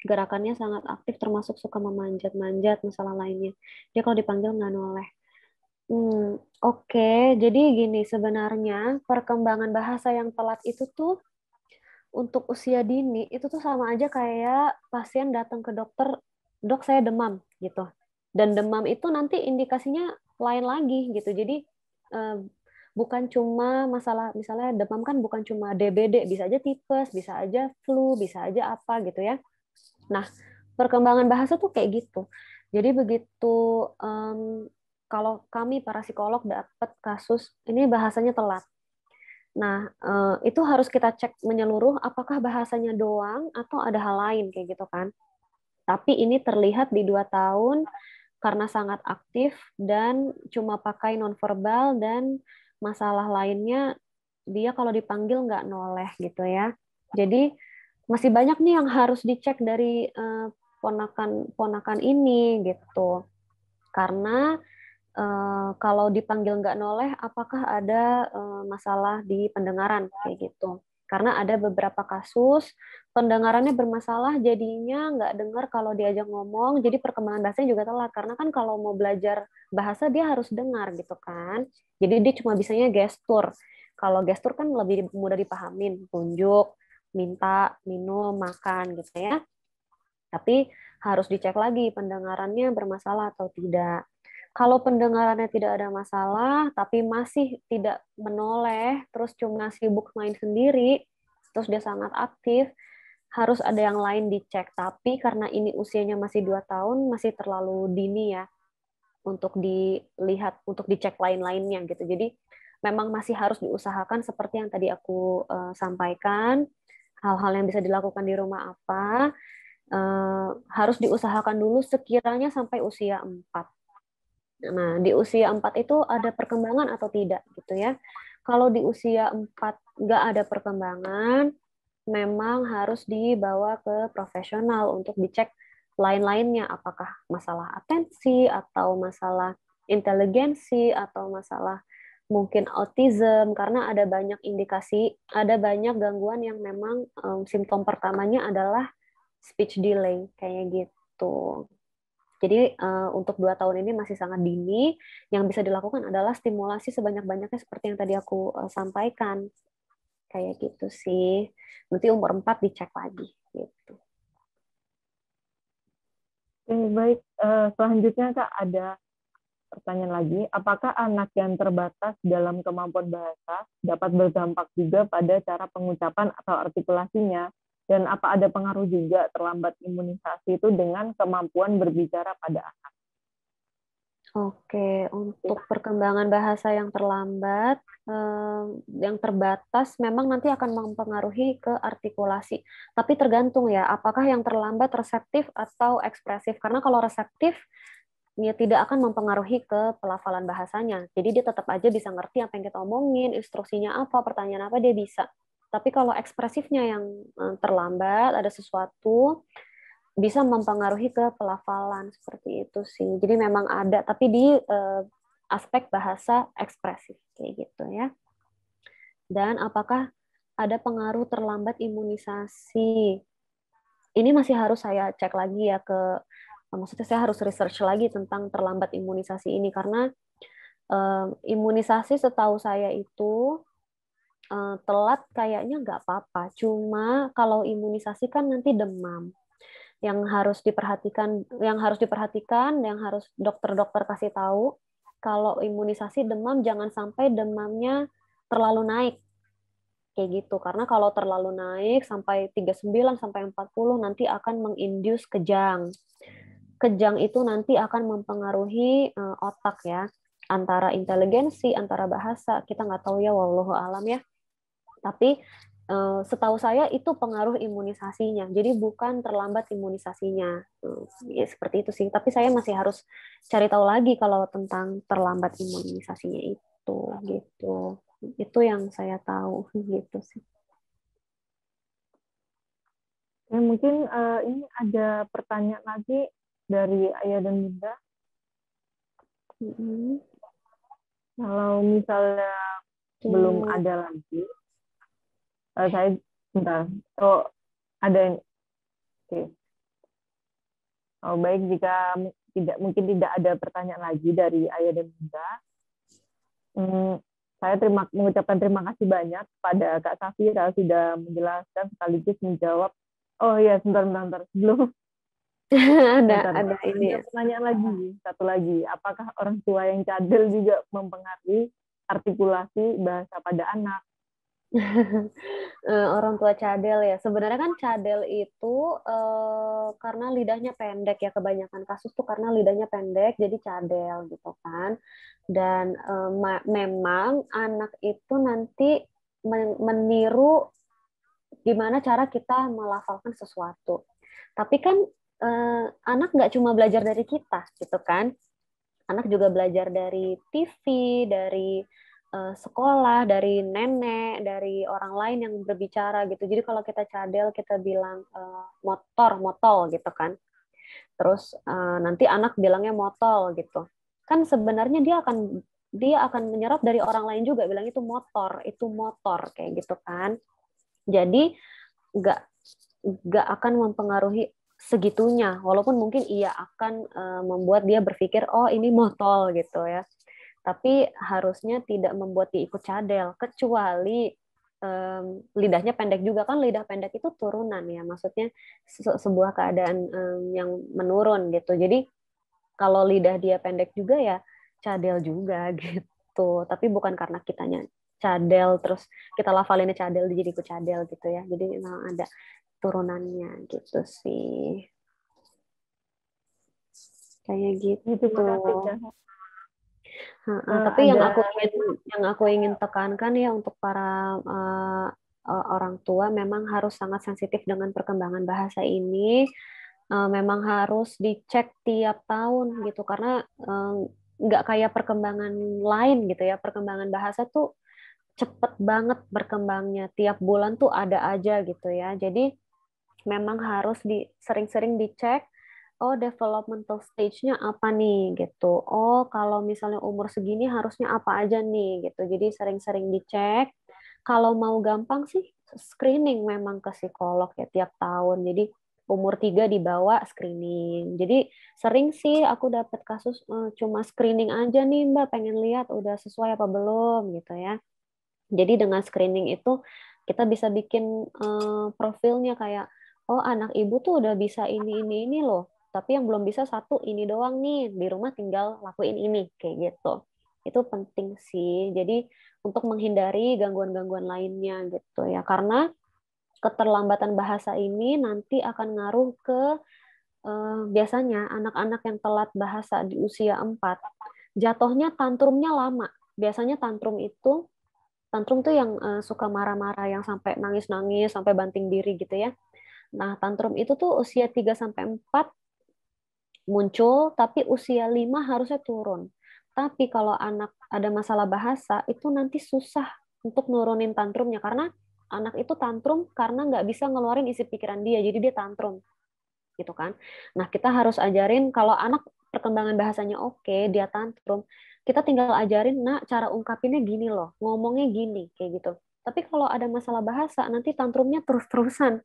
B: Gerakannya sangat aktif, termasuk suka memanjat-manjat, masalah lainnya. Dia kalau dipanggil nggak noleh. Oke, jadi gini, sebenarnya perkembangan bahasa yang telat itu tuh untuk usia dini, itu tuh sama aja kayak pasien datang ke dokter, dok saya demam gitu. Dan demam itu nanti indikasinya lain lagi gitu. Jadi eh, bukan cuma masalah, misalnya demam kan bukan cuma DBD, bisa aja tipes, bisa aja flu, bisa aja apa gitu ya. Nah, perkembangan bahasa tuh kayak gitu. Jadi begitu kalau kami para psikolog dapat kasus ini bahasanya telat. Nah, itu harus kita cek menyeluruh apakah bahasanya doang atau ada hal lain kayak gitu kan. Tapi ini terlihat di 2 tahun karena sangat aktif dan cuma pakai nonverbal dan masalah lainnya dia kalau dipanggil nggak noleh gitu ya. Jadi masih banyak nih yang harus dicek dari ponakan-ponakan ini gitu. Karena kalau dipanggil nggak noleh, apakah ada masalah di pendengaran kayak gitu? Karena ada beberapa kasus pendengarannya bermasalah, jadinya nggak dengar kalau diajak ngomong, jadi perkembangan bahasanya juga telat. Karena kan kalau mau belajar bahasa dia harus dengar gitu kan. Jadi dia cuma bisanya gestur. Kalau gestur kan lebih mudah dipahamin, tunjuk, minta, minum, makan gitu ya. Tapi harus dicek lagi pendengarannya bermasalah atau tidak. Kalau pendengarannya tidak ada masalah, tapi masih tidak menoleh, terus cuma sibuk main sendiri, terus dia sangat aktif, harus ada yang lain dicek. Tapi karena ini usianya masih 2 tahun, masih terlalu dini ya untuk dilihat, untuk dicek lain-lainnya gitu. Jadi memang masih harus diusahakan seperti yang tadi aku sampaikan, hal-hal yang bisa dilakukan di rumah apa, harus diusahakan dulu sekiranya sampai usia 4. Nah, di usia 4 itu ada perkembangan atau tidak gitu ya. Kalau di usia 4 nggak ada perkembangan, memang harus dibawa ke profesional untuk dicek lain-lainnya, apakah masalah atensi atau masalah inteligensi atau masalah mungkin autism, karena ada banyak indikasi, ada banyak gangguan yang memang simptom pertamanya adalah speech delay kayak gitu. Jadi untuk 2 tahun ini masih sangat dini. Yang bisa dilakukan adalah stimulasi sebanyak-banyaknya seperti yang tadi aku sampaikan. Kayak gitu sih. Nanti umur 4 dicek lagi. Gitu.
A: Oke, baik. Selanjutnya Kak, ada pertanyaan lagi. Apakah anak yang terbatas dalam kemampuan bahasa dapat berdampak juga pada cara pengucapan atau artikulasinya? Dan apa ada pengaruh juga terlambat imunisasi itu dengan kemampuan berbicara pada anak?
B: Oke, untuk perkembangan bahasa yang terlambat, yang terbatas memang nanti akan mempengaruhi ke artikulasi. Tapi tergantung ya, apakah yang terlambat reseptif atau ekspresif. Karena kalau reseptif, ya tidak akan mempengaruhi ke pelafalan bahasanya. Jadi dia tetap aja bisa ngerti apa yang kita omongin, instruksinya apa, pertanyaan apa, dia bisa. Tapi kalau ekspresifnya yang terlambat, ada sesuatu bisa mempengaruhi ke pelafalan seperti itu sih. Jadi memang ada, tapi di aspek bahasa ekspresif kayak gitu ya. Dan apakah ada pengaruh terlambat imunisasi? Ini masih harus saya cek lagi ya maksudnya saya harus research lagi tentang terlambat imunisasi ini karena imunisasi setahu saya itu telat kayaknya nggak apa-apa. Cuma kalau imunisasi kan nanti demam yang harus diperhatikan, yang harus dokter-dokter kasih tahu kalau imunisasi demam jangan sampai demamnya terlalu naik kayak gitu. Karena kalau terlalu naik sampai 39 sampai 40 nanti akan menginduce kejang. Kejang itu nanti akan mempengaruhi otak ya, antara inteligensi, antara bahasa, kita nggak tahu ya, wallahu alam ya. Tapi setahu saya itu pengaruh imunisasinya, jadi bukan terlambat imunisasinya. Ya, seperti itu sih. Tapi saya masih harus cari tahu lagi kalau tentang terlambat imunisasinya itu, gitu. Itu yang saya tahu, gitu sih.
A: Ya, mungkin ini ada pertanyaan lagi dari Ayah dan Bunda. Kalau misalnya belum ada lagi, saya bentar. Oh, ada yang oke. Oh, baik, jika mungkin tidak ada pertanyaan lagi dari Ayah dan Bunda. Saya mengucapkan terima kasih banyak pada Kak Safira sudah menjelaskan sekaligus menjawab. Oh iya, sebentar. Sebelum
B: ada ini ya.
A: pertanyaan lagi, satu lagi. Apakah orang tua yang cadel juga mempengaruhi artikulasi bahasa pada anak?
B: Orang tua cadel ya. Sebenarnya kan cadel itu karena lidahnya pendek ya, kebanyakan kasus tuh karena lidahnya pendek jadi cadel gitu kan. Dan memang anak itu nanti meniru gimana cara kita melafalkan sesuatu. Tapi kan anak nggak cuma belajar dari kita gitu kan. Anak juga belajar dari TV, dari sekolah, dari nenek, dari orang lain yang berbicara gitu. Jadi kalau kita cadel, kita bilang motol gitu kan. Terus nanti anak bilangnya motol gitu. Kan sebenarnya dia akan menyerap dari orang lain juga bilang itu motor kayak gitu kan. Jadi nggak nggak akan mempengaruhi segitunya, walaupun mungkin ia akan membuat dia berpikir oh ini motol gitu ya, tapi harusnya tidak membuat dia ikut cadel kecuali lidahnya pendek juga kan. Lidah pendek itu turunan ya, maksudnya sebuah keadaan yang menurun gitu. Jadi kalau lidah dia pendek juga ya cadel juga gitu, tapi bukan karena kitanya cadel terus kita lafalinnya cadel jadi ikut cadel gitu ya. Jadi memang ada turunannya gitu sih, kayak gitu.
A: Terima kasih, Kak.
B: Tapi yang aku ingin tekankan ya untuk para orang tua memang harus sangat sensitif dengan perkembangan bahasa ini. Memang harus dicek tiap tahun gitu karena nggak kayak perkembangan lain gitu ya. Perkembangan bahasa tuh cepet banget berkembangnya, tiap bulan tuh ada aja gitu ya. Jadi memang harus sering-sering dicek, oh developmental stage-nya apa nih gitu. Oh kalau misalnya umur segini harusnya apa aja nih gitu. Jadi sering-sering dicek. Kalau mau gampang sih screening memang ke psikolog ya tiap tahun. Jadi umur 3 dibawa screening. Jadi sering sih aku dapat kasus cuma screening aja nih Mbak, pengen lihat udah sesuai apa belum gitu ya. Jadi dengan screening itu kita bisa bikin profilnya kayak, oh anak ibu tuh udah bisa ini loh, tapi yang belum bisa satu ini doang nih, di rumah tinggal lakuin ini, kayak gitu. Itu penting sih. Jadi untuk menghindari gangguan-gangguan lainnya gitu ya. Karena keterlambatan bahasa ini nanti akan ngaruh ke biasanya anak-anak yang telat bahasa di usia 4, jatuhnya tantrumnya lama. Biasanya tantrum tuh yang suka marah-marah, yang sampai nangis-nangis, sampai banting diri gitu ya. Nah, tantrum itu tuh usia 3 sampai 4 muncul, tapi usia 5 harusnya turun. Tapi kalau anak ada masalah bahasa, itu nanti susah untuk nurunin tantrumnya karena anak itu tantrum karena nggak bisa ngeluarin isi pikiran dia, jadi dia tantrum gitu kan. Nah, kita harus ajarin kalau anak perkembangan bahasanya oke, dia tantrum, kita tinggal ajarin, nak cara ungkapinnya gini loh, ngomongnya gini, kayak gitu. Tapi kalau ada masalah bahasa, nanti tantrumnya terus-terusan.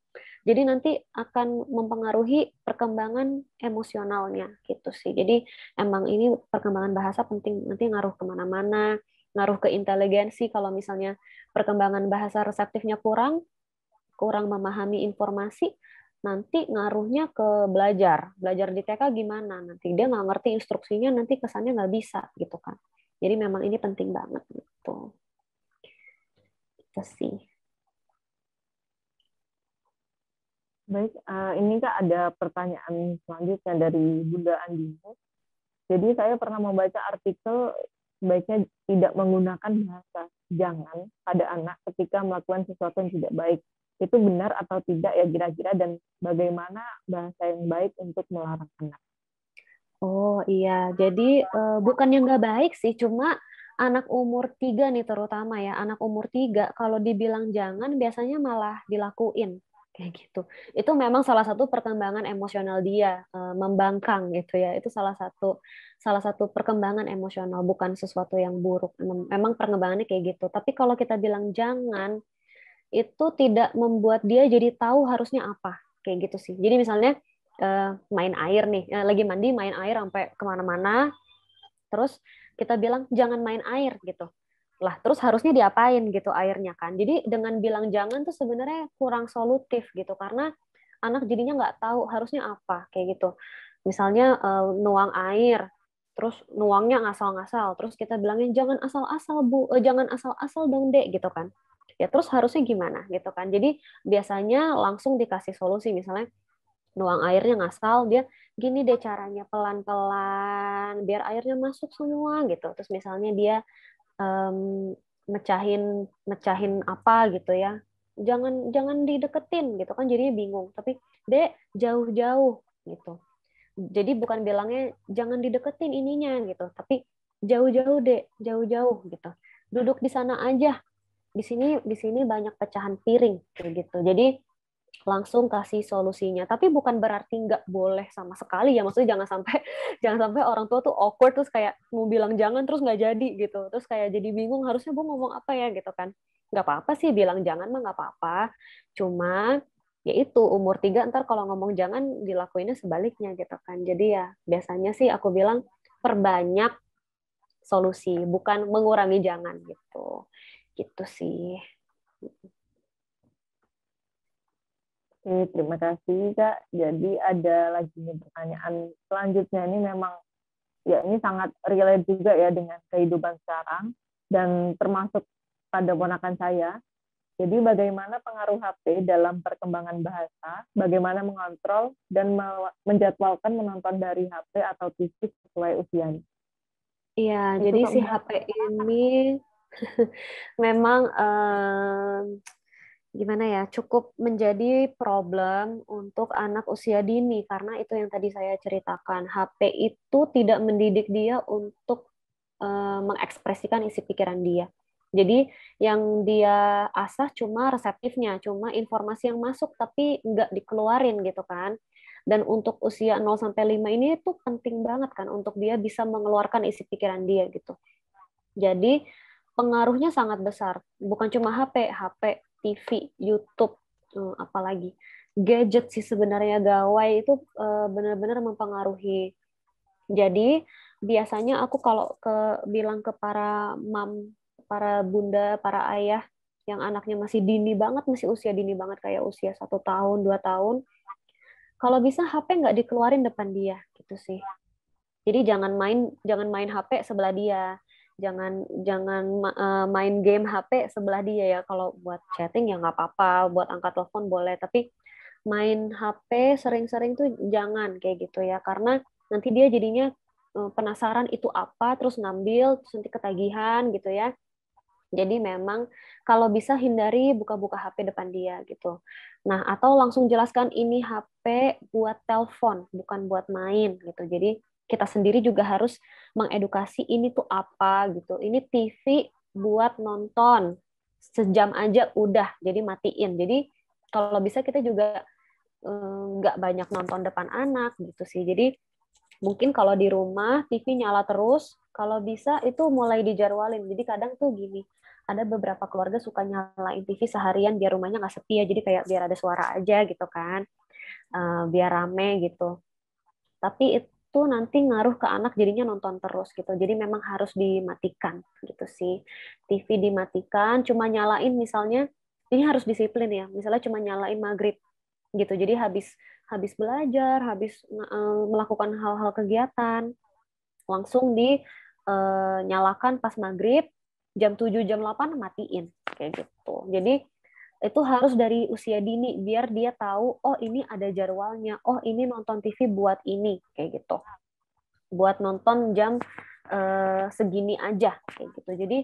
B: Jadi nanti akan mempengaruhi perkembangan emosionalnya gitu sih. Jadi emang ini perkembangan bahasa penting, nanti ngaruh kemana-mana, ngaruh ke inteligensi. Kalau misalnya perkembangan bahasa reseptifnya kurang, kurang memahami informasi, nanti ngaruhnya ke belajar. Belajar di TK gimana? Nanti dia nggak ngerti instruksinya, nanti kesannya nggak bisa gitu kan. Jadi memang ini penting banget gitu. Itu sih.
A: Baik, ini Kak ada pertanyaan selanjutnya dari Bunda Andini. Jadi saya pernah membaca artikel sebaiknya tidak menggunakan bahasa jangan pada anak ketika melakukan sesuatu yang tidak baik. Itu benar atau tidak ya kira-kira, dan bagaimana bahasa yang baik untuk melarang anak?
B: Oh iya, jadi bukannya nggak baik sih, cuma anak umur 3 nih terutama ya, anak umur 3 kalau dibilang jangan biasanya malah dilakuin kayak gitu. Itu memang salah satu perkembangan emosional dia, membangkang gitu ya. Itu salah satu perkembangan emosional, bukan sesuatu yang buruk. Memang perkembangannya kayak gitu. Tapi kalau kita bilang jangan, itu tidak membuat dia jadi tahu harusnya apa kayak gitu sih. Jadi misalnya main air nih, lagi mandi main air sampai kemana-mana, terus kita bilang jangan main air gitu. Lah terus harusnya diapain gitu airnya kan. Jadi dengan bilang jangan tuh sebenarnya kurang solutif gitu, karena anak jadinya nggak tahu harusnya apa kayak gitu. Misalnya nuang air, terus nuangnya ngasal-ngasal, terus kita bilangin jangan asal-asal bu, jangan asal-asal dong dek gitu kan. Ya terus harusnya gimana gitu kan. Jadi biasanya langsung dikasih solusi, misalnya nuang airnya ngasal, dia gini deh caranya pelan-pelan biar airnya masuk semua gitu. Terus misalnya dia mecahin mecahin apa gitu ya, jangan jangan dideketin gitu kan, jadinya bingung. Tapi dek jauh-jauh gitu, jadi bukan bilangnya jangan dideketin ininya gitu, tapi jauh-jauh dek, jauh-jauh gitu, duduk di sana aja, di sini banyak pecahan piring kayak gitu. Jadi langsung kasih solusinya. Tapi bukan berarti nggak boleh sama sekali ya. Maksudnya jangan sampai jangan sampai orang tua tuh awkward terus kayak mau bilang jangan terus nggak jadi gitu. Terus kayak jadi bingung harusnya bu ngomong apa ya gitu kan. Nggak apa-apa sih bilang jangan mah nggak apa-apa. Cuma ya itu umur 3 ntar kalau ngomong jangan dilakuinnya sebaliknya gitu kan. Jadi ya biasanya sih aku bilang perbanyak solusi, bukan mengurangi jangan gitu. Gitu sih.
A: Oke, terima kasih Kak. Jadi ada lagi nih pertanyaan selanjutnya, ini memang ya ini sangat relate juga ya dengan kehidupan sekarang dan termasuk pada ponakan saya. Jadi bagaimana pengaruh HP dalam perkembangan bahasa, bagaimana mengontrol dan menjadwalkan menonton dari HP atau TV sesuai usianya.
B: Iya,
A: Itu
B: jadi
A: Kak
B: si
A: mungkin.
B: HP ini memang gimana ya, cukup menjadi problem untuk anak usia dini karena itu yang tadi saya ceritakan. HP itu tidak mendidik dia untuk mengekspresikan isi pikiran dia. Jadi yang dia asah cuma reseptifnya, cuma informasi yang masuk tapi nggak dikeluarin gitu kan. Dan untuk usia 0 sampai 5 ini tuh penting banget kan untuk dia bisa mengeluarkan isi pikiran dia gitu. Jadi pengaruhnya sangat besar. Bukan cuma HP, TV, YouTube, apalagi gadget sih sebenarnya, gawai itu benar-benar mempengaruhi. Jadi biasanya aku kalau bilang ke para para bunda, para ayah yang anaknya masih dini banget, masih usia dini banget kayak usia 1 tahun, 2 tahun, kalau bisa HP nggak dikeluarin depan dia gitu sih. Jadi jangan main HP sebelah dia. Jangan jangan main game HP sebelah dia ya. Kalau buat chatting ya nggak apa-apa, buat angkat telepon boleh, tapi main HP sering-sering tuh jangan kayak gitu ya. Karena nanti dia jadinya penasaran itu apa, terus ngambil, terus nanti ketagihan gitu ya. Jadi memang kalau bisa hindari buka-buka HP depan dia gitu. Nah, atau langsung jelaskan ini HP buat telepon, bukan buat main gitu. Jadi kita sendiri juga harus mengedukasi ini tuh apa gitu. Ini TV buat nonton, sejam aja udah, jadi matiin. Jadi kalau bisa kita juga nggak banyak nonton depan anak gitu sih. Jadi mungkin kalau di rumah TV nyala terus, kalau bisa itu mulai dijadwalin. Jadi kadang tuh gini, ada beberapa keluarga suka nyalain TV seharian biar rumahnya nggak sepi ya. Jadi kayak biar ada suara aja gitu kan, biar rame gitu. Tapi itu nanti ngaruh ke anak jadinya nonton terus gitu. Jadi memang harus dimatikan gitu sih. TV dimatikan, cuma nyalain misalnya ini harus disiplin ya. Misalnya cuma nyalain maghrib gitu. Jadi habis habis belajar, habis melakukan hal-hal kegiatan, langsung dinyalakan pas maghrib, jam 7 jam 8 matiin kayak gitu. Jadi itu harus dari usia dini biar dia tahu oh ini ada jadwalnya, oh ini nonton TV buat ini kayak gitu, buat nonton jam segini aja kayak gitu. Jadi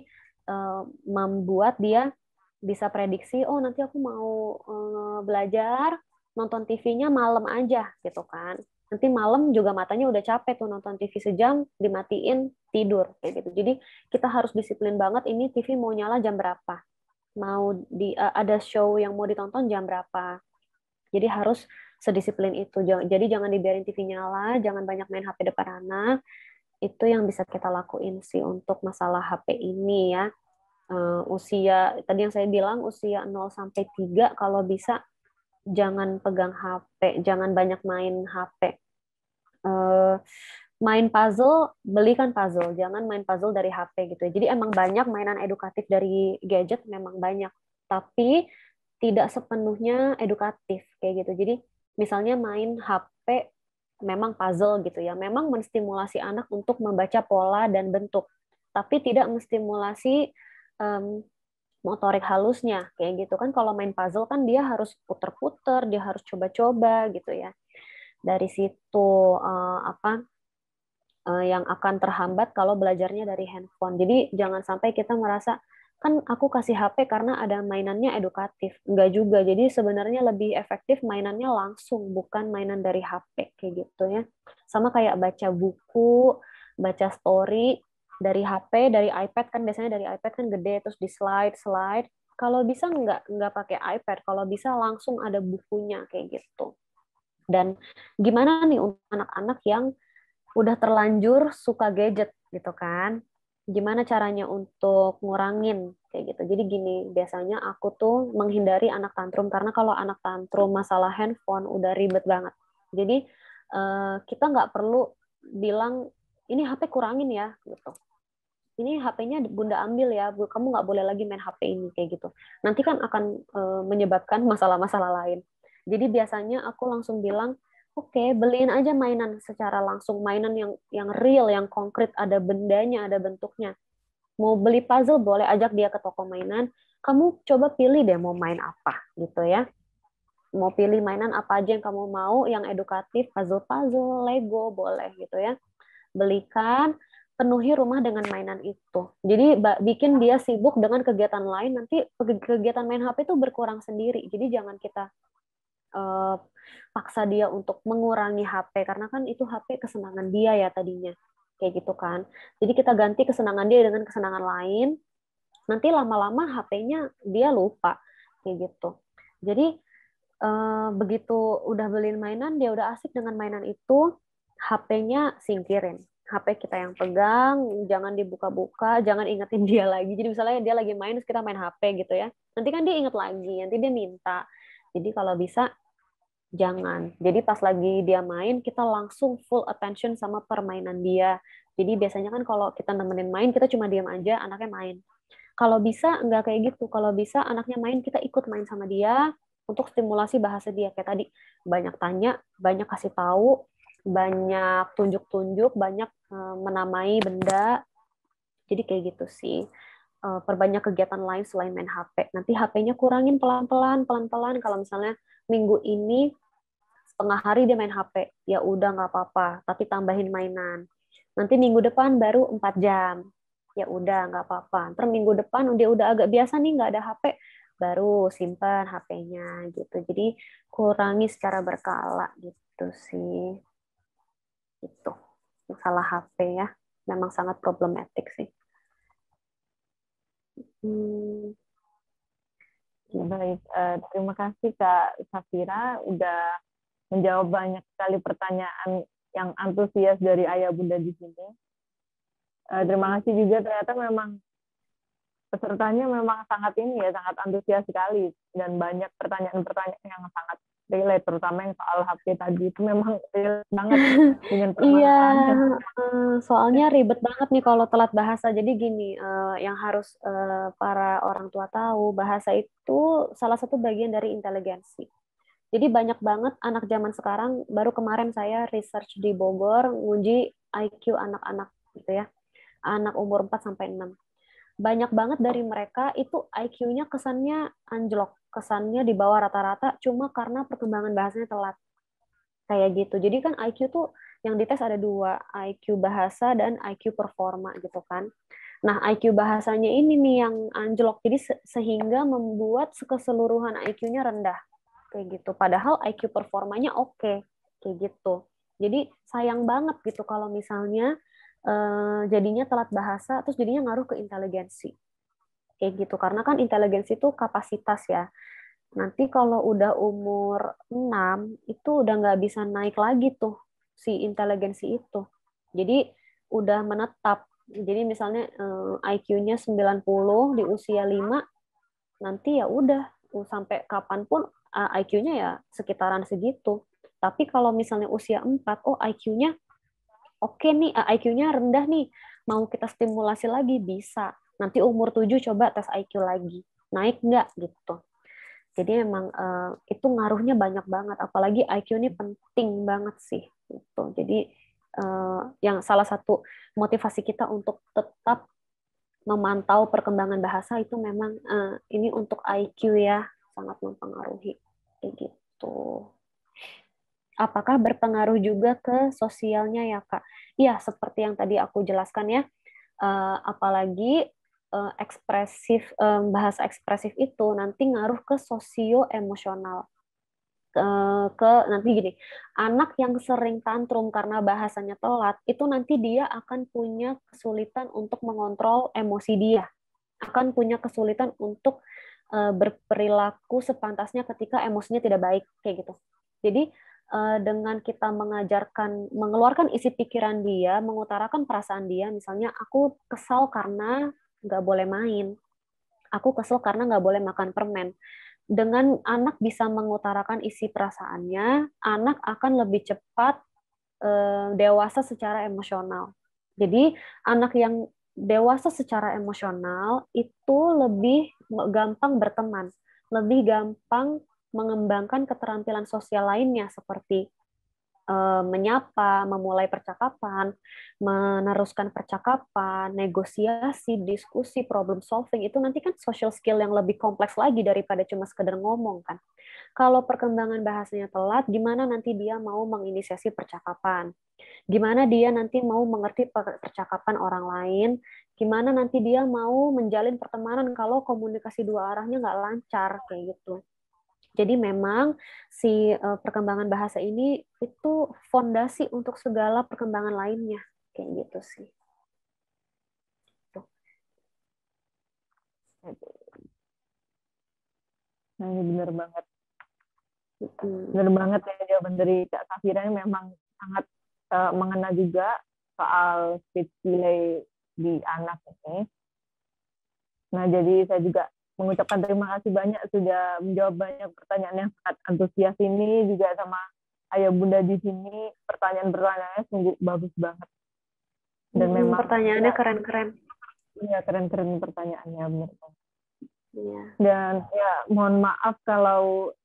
B: membuat dia bisa prediksi oh nanti aku mau belajar nonton TV-nya malam aja gitu kan. Nanti malam juga matanya udah capek tuh nonton TV sejam dimatiin tidur kayak gitu. Jadi kita harus disiplin banget ini TV mau nyala jam berapa, mau ada show yang mau ditonton jam berapa. Jadi harus sedisiplin itu. Jadi jangan dibiarin TV nyala, jangan banyak main HP depan anak. Itu yang bisa kita lakuin sih untuk masalah HP ini ya. Usia tadi yang saya bilang usia 0 sampai 3 kalau bisa jangan pegang HP, jangan banyak main HP. Main puzzle, belikan puzzle, jangan main puzzle dari HP gitu. Jadi emang banyak mainan edukatif dari gadget memang banyak, tapi tidak sepenuhnya edukatif kayak gitu. Jadi misalnya main HP memang puzzle gitu ya, memang menstimulasi anak untuk membaca pola dan bentuk, tapi tidak menstimulasi um, motorik halusnya kayak gitu kan. Kalau main puzzle kan dia harus puter-puter, dia harus coba-coba gitu ya. Dari situ apa yang akan terhambat kalau belajarnya dari handphone. Jadi jangan sampai kita merasa kan aku kasih HP karena ada mainannya edukatif. Enggak juga. Jadi sebenarnya lebih efektif mainannya langsung, bukan mainan dari HP kayak gitu ya. Sama kayak baca buku, baca story dari HP, dari iPad kan biasanya dari iPad kan gede terus di slide. Kalau bisa nggak pakai iPad, kalau bisa langsung ada bukunya kayak gitu. Dan gimana nih untuk anak-anak yang udah terlanjur suka gadget gitu kan. Gimana caranya untuk ngurangin kayak gitu. Jadi gini, biasanya aku tuh menghindari anak tantrum karena kalau anak tantrum masalah handphone udah ribet banget. Jadi kita nggak perlu bilang ini HP kurangin ya gitu. Ini HP-nya Bunda ambil ya, kamu nggak boleh lagi main HP ini kayak gitu. Nanti kan akan menyebabkan masalah-masalah lain. Jadi biasanya aku langsung bilang, oke, beliin aja mainan secara langsung, mainan yang real, yang konkret, ada bendanya, ada bentuknya. Mau beli puzzle boleh ajak dia ke toko mainan. Kamu coba pilih deh mau main apa gitu ya. Mau pilih mainan apa aja yang kamu mau, yang edukatif, puzzle-puzzle, Lego boleh gitu ya. Belikan, penuhi rumah dengan mainan itu. Jadi bikin dia sibuk dengan kegiatan lain, nanti kegiatan main HP itu berkurang sendiri. Jadi jangan kita uh, paksa dia untuk mengurangi HP karena kan itu HP kesenangan dia ya tadinya kayak gitu kan. Jadi kita ganti kesenangan dia dengan kesenangan lain. Nanti lama-lama HP-nya dia lupa kayak gitu. Jadi begitu udah beliin mainan, dia udah asik dengan mainan itu, HP-nya singkirin. HP kita yang pegang, jangan dibuka-buka, jangan ingetin dia lagi. Jadi misalnya dia lagi main, terus kita main HP gitu ya. Nanti kan dia inget lagi, nanti dia minta. Jadi kalau bisa jangan. Jadi pas lagi dia main, kita langsung full attention sama permainan dia. Jadi biasanya kan kalau kita nemenin main, kita cuma diam aja, anaknya main. Kalau bisa nggak kayak gitu. Kalau bisa anaknya main, kita ikut main sama dia untuk stimulasi bahasa dia. Kayak tadi, banyak tanya, banyak kasih tahu, banyak tunjuk-tunjuk, banyak menamai benda. Jadi kayak gitu sih. Perbanyak kegiatan lain selain main HP. Nanti HP-nya kurangin pelan-pelan, pelan-pelan. Kalau misalnya minggu ini setengah hari dia main HP, ya udah nggak apa-apa, tapi tambahin mainan. Nanti minggu depan baru 4 jam, ya udah nggak apa-apa. Ntar minggu depan dia udah agak biasa nih nggak ada HP, baru simpan HP-nya gitu. Jadi kurangi secara berkala gitu sih. Itu masalah HP ya, memang sangat problematik sih. Hmm.
A: Baik, terima kasih Kak Safira udah menjawab banyak sekali pertanyaan yang antusias dari ayah bunda di sini. Terima kasih juga, ternyata memang pesertanya memang sangat ini ya, sangat antusias sekali dan banyak pertanyaan-pertanyaan yang sangat relate, terutama yang soal HP tadi itu memang relate banget dengan
B: Iya,
A: permasalahannya.
B: soalnya ribet banget nih kalau telat bahasa. Jadi gini, yang harus para orang tua tahu, bahasa itu salah satu bagian dari inteligensi. Jadi banyak banget anak zaman sekarang, baru kemarin saya research di Bogor, nguji IQ anak-anak gitu ya, anak umur 4 sampai 6. Banyak banget dari mereka itu IQ-nya kesannya anjlok, kesannya di bawah rata-rata cuma karena perkembangan bahasanya telat. Kayak gitu. Jadi kan IQ tuh yang dites ada dua, IQ bahasa dan IQ performa gitu kan. Nah, IQ bahasanya ini nih yang anjlok. Jadi sehingga membuat keseluruhan IQ-nya rendah. Kayak gitu. Padahal IQ performanya oke. Kayak gitu. Jadi sayang banget gitu kalau misalnya jadinya telat bahasa, terus jadinya ngaruh ke inteligensi. Kayak gitu. Karena kan inteligensi itu kapasitas ya. Nanti kalau udah umur 6 itu udah nggak bisa naik lagi tuh si inteligensi itu. Jadi udah menetap. Jadi misalnya IQ-nya 90 di usia 5, nanti ya udah sampai kapanpun IQ-nya ya sekitaran segitu. Tapi kalau misalnya usia 4, oh IQ-nya oke nih, IQ-nya rendah nih, mau kita stimulasi lagi bisa. Nanti umur 7 coba tes IQ lagi. Naik nggak gitu. Jadi memang itu ngaruhnya banyak banget, apalagi IQ ini penting banget sih. Gitu. Jadi yang salah satu motivasi kita untuk tetap memantau perkembangan bahasa itu memang ini untuk IQ ya, sangat mempengaruhi. Kayak gitu. Apakah berpengaruh juga ke sosialnya ya Kak? Iya, seperti yang tadi aku jelaskan ya. Apalagi ekspresif bahasa ekspresif itu nanti ngaruh ke sosio emosional ke nanti gini, anak yang sering tantrum karena bahasanya telat itu nanti dia akan punya kesulitan untuk mengontrol emosi dia, akan punya kesulitan untuk berperilaku sepantasnya ketika emosinya tidak baik kayak gitu. Jadi dengan kita mengajarkan mengeluarkan isi pikiran dia, mengutarakan perasaan dia, misalnya aku kesal karena nggak boleh main, aku kesel karena nggak boleh makan permen. Dengan anak bisa mengutarakan isi perasaannya, anak akan lebih cepat dewasa secara emosional. Jadi anak yang dewasa secara emosional itu lebih gampang berteman, lebih gampang mengembangkan keterampilan sosial lainnya seperti menyapa, memulai percakapan, meneruskan percakapan, negosiasi, diskusi, problem solving, itu nanti kan social skill yang lebih kompleks lagi daripada cuma sekedar ngomong kan. Kalau perkembangan bahasanya telat, gimana nanti dia mau menginisiasi percakapan? Gimana dia nanti mau mengerti percakapan orang lain? Gimana nanti dia mau menjalin pertemanan kalau komunikasi dua arahnya nggak lancar kayak gitu. Jadi memang si perkembangan bahasa ini itu fondasi untuk segala perkembangan lainnya, kayak gitu sih. Tuh.
A: Nah, ini benar banget.
B: Hmm.
A: Benar banget ya jawaban dari Kak Safira yang memang sangat mengena juga soal speech delay di anak ini. Nah, jadi saya juga mengucapkan terima kasih banyak sudah menjawab banyak pertanyaan yang sangat antusias ini, juga sama ayah bunda di sini, pertanyaan-pertanyaannya sungguh bagus banget. Dan memang
B: Pertanyaannya keren-keren.
A: ya keren-keren pertanyaannya benar.
B: Iya.
A: Dan ya mohon maaf kalau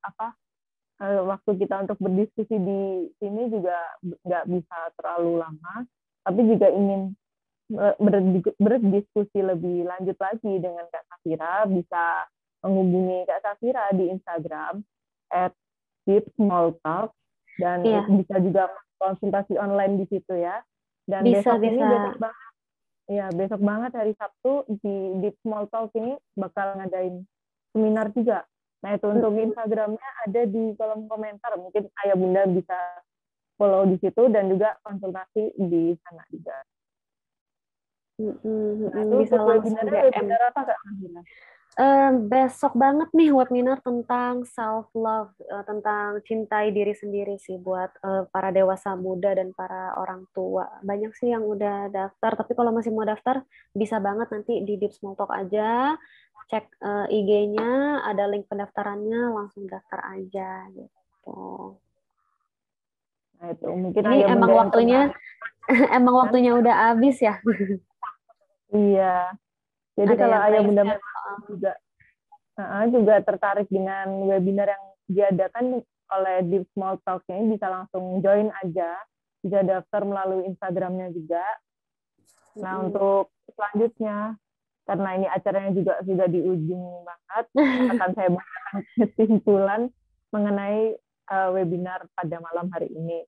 A: waktu kita untuk berdiskusi di sini juga nggak bisa terlalu lama, tapi juga ingin berdiskusi lebih lanjut lagi dengan Kak Safira, bisa menghubungi Kak Safira di Instagram @deepsmalltalk dan
B: Iya,
A: bisa juga konsultasi online di situ ya. Dan
B: bisa.
A: besok banget hari Sabtu di Deep Small Talk ini bakal ngadain seminar juga. Nah, itu untuk Instagramnya ada di kolom komentar. Mungkin ayah bunda bisa follow di situ dan juga konsultasi di sana juga. Nah, itu
B: Bisa
A: untuk
B: langsung
A: webinarnya
B: DM.
A: webinar apa Kak Safira?
B: Besok banget nih webinar tentang self love, tentang cintai diri sendiri sih buat para dewasa muda dan para orang tua. Banyak sih yang udah daftar, tapi kalau masih mau daftar bisa banget nanti di Deep Small Talk aja, cek IG-nya, ada link pendaftarannya, langsung daftar aja gitu.
A: Nah, itu mungkin
B: Ini
A: ayah
B: emang
A: bunda yang
B: waktunya
A: tertarik
B: emang
A: kan?
B: waktunya udah habis ya.
A: Iya. Jadi
B: Ada
A: kalau
B: yang
A: ayah bunda
B: raise hand
A: memang
B: soal.
A: juga tertarik dengan webinar yang diadakan oleh Deep Small Talk ini, bisa langsung join aja, bisa daftar melalui Instagramnya juga. Nah,
B: Mm-mm.
A: untuk selanjutnya, karena ini acaranya juga sudah di ujung banget, akan saya bacakan kesimpulan mengenai webinar pada malam hari ini.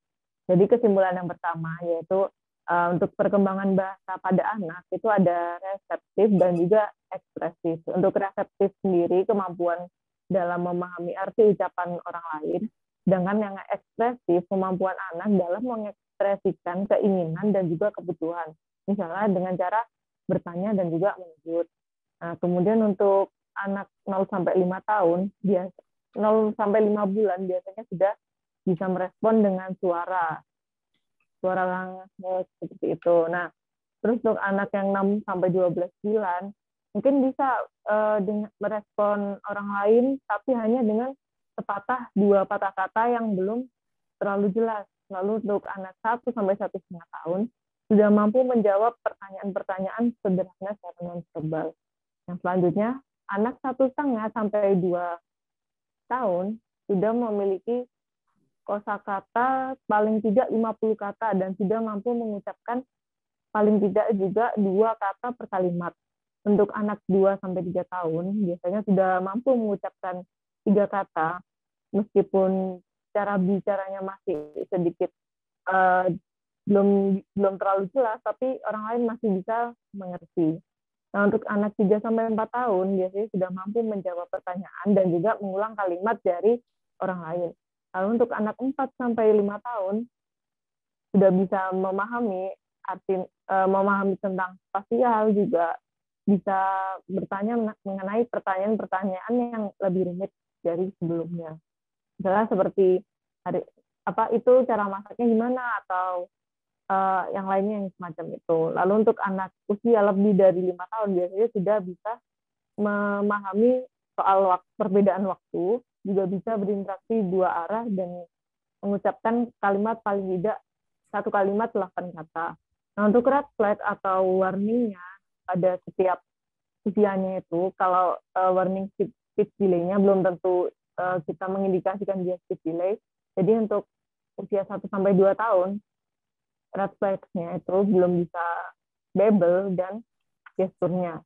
A: Jadi kesimpulan yang pertama yaitu untuk perkembangan bahasa pada anak itu ada reseptif dan juga ekspresif. Untuk reseptif sendiri kemampuan dalam memahami arti ucapan orang lain, dengan yang ekspresif kemampuan anak dalam mengekspresikan keinginan dan juga kebutuhan. Misalnya dengan cara bertanya dan juga menyebut. Nah, kemudian untuk anak 0 sampai 5 tahun, 0 sampai 5 bulan biasanya sudah bisa merespon dengan suara seperti itu. Nah, terus untuk anak yang 6 sampai 12 bulan, mungkin bisa merespon orang lain, tapi hanya dengan sepatah dua patah kata yang belum terlalu jelas. Lalu untuk anak 1 sampai 1,5 tahun, sudah mampu menjawab pertanyaan-pertanyaan sederhana secara non-verbal. Yang selanjutnya, anak 1,5 sampai 2 tahun sudah memiliki kosakata paling tidak 50 kata dan sudah mampu mengucapkan paling tidak juga 2 kata per kalimat. Untuk anak 2 sampai 3 tahun biasanya sudah mampu mengucapkan 3 kata, meskipun cara bicaranya masih sedikit uh, belum belum terlalu jelas, tapi orang lain masih bisa mengerti. Nah, untuk anak 3 sampai 4 tahun biasanya sudah mampu menjawab pertanyaan dan juga mengulang kalimat dari orang lain. Lalu untuk anak 4 sampai 5 tahun sudah bisa memahami tentang spasial, juga bisa bertanya mengenai pertanyaan-pertanyaan yang lebih rumit dari sebelumnya. Misalnya seperti apa itu cara masaknya gimana, atau yang lainnya yang semacam itu. Lalu untuk anak usia lebih dari 5 tahun biasanya sudah bisa memahami soal perbedaan waktu, juga bisa berinteraksi dua arah dan mengucapkan kalimat paling tidak 1 kalimat 8 kata. Nah, untuk red flag atau warningnya pada setiap usianya itu, kalau warning speech delay-nya belum tentu kita mengindikasikan dia speech delay. Jadi untuk usia 1 sampai 2 tahun, red flag-nya itu belum bisa babel dan gesturnya.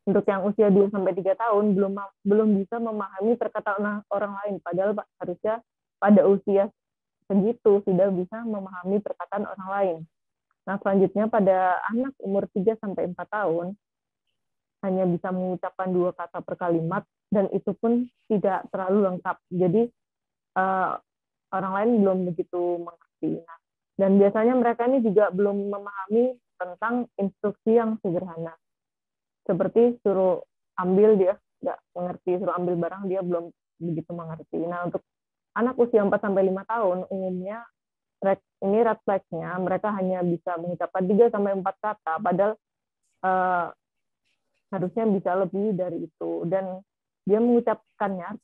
A: Untuk yang usia 2 sampai 3 tahun belum bisa memahami perkataan orang lain, padahal harusnya pada usia segitu sudah bisa memahami perkataan orang lain. Nah, selanjutnya pada anak umur 3 sampai 4 tahun hanya bisa mengucapkan 2 kata per kalimat, dan itu pun tidak terlalu lengkap. Jadi uh, orang lain belum begitu mengerti. Nah, dan biasanya mereka ini juga belum memahami tentang instruksi yang sederhana. Seperti suruh ambil, dia nggak mengerti, suruh ambil barang dia belum begitu mengerti. Nah, untuk anak usia 4 sampai 5 tahun umumnya ini red flag-nya mereka hanya bisa mengucapkan 3 sampai 4 kata, padahal uh, harusnya bisa lebih dari itu, dan dia mengucapkannya